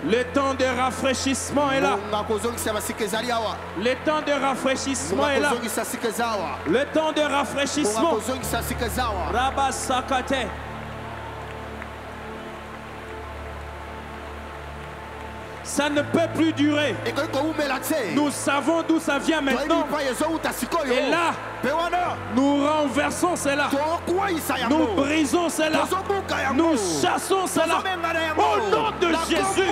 Le temps de rafraîchissement est là. Le temps de rafraîchissement est là. Le temps de rafraîchissement. Rabba Sakate. Ça ne peut plus durer. Nous savons d'où ça vient maintenant. Et là, nous renversons cela. Nous brisons cela. Nous chassons cela. Au nom de Jésus.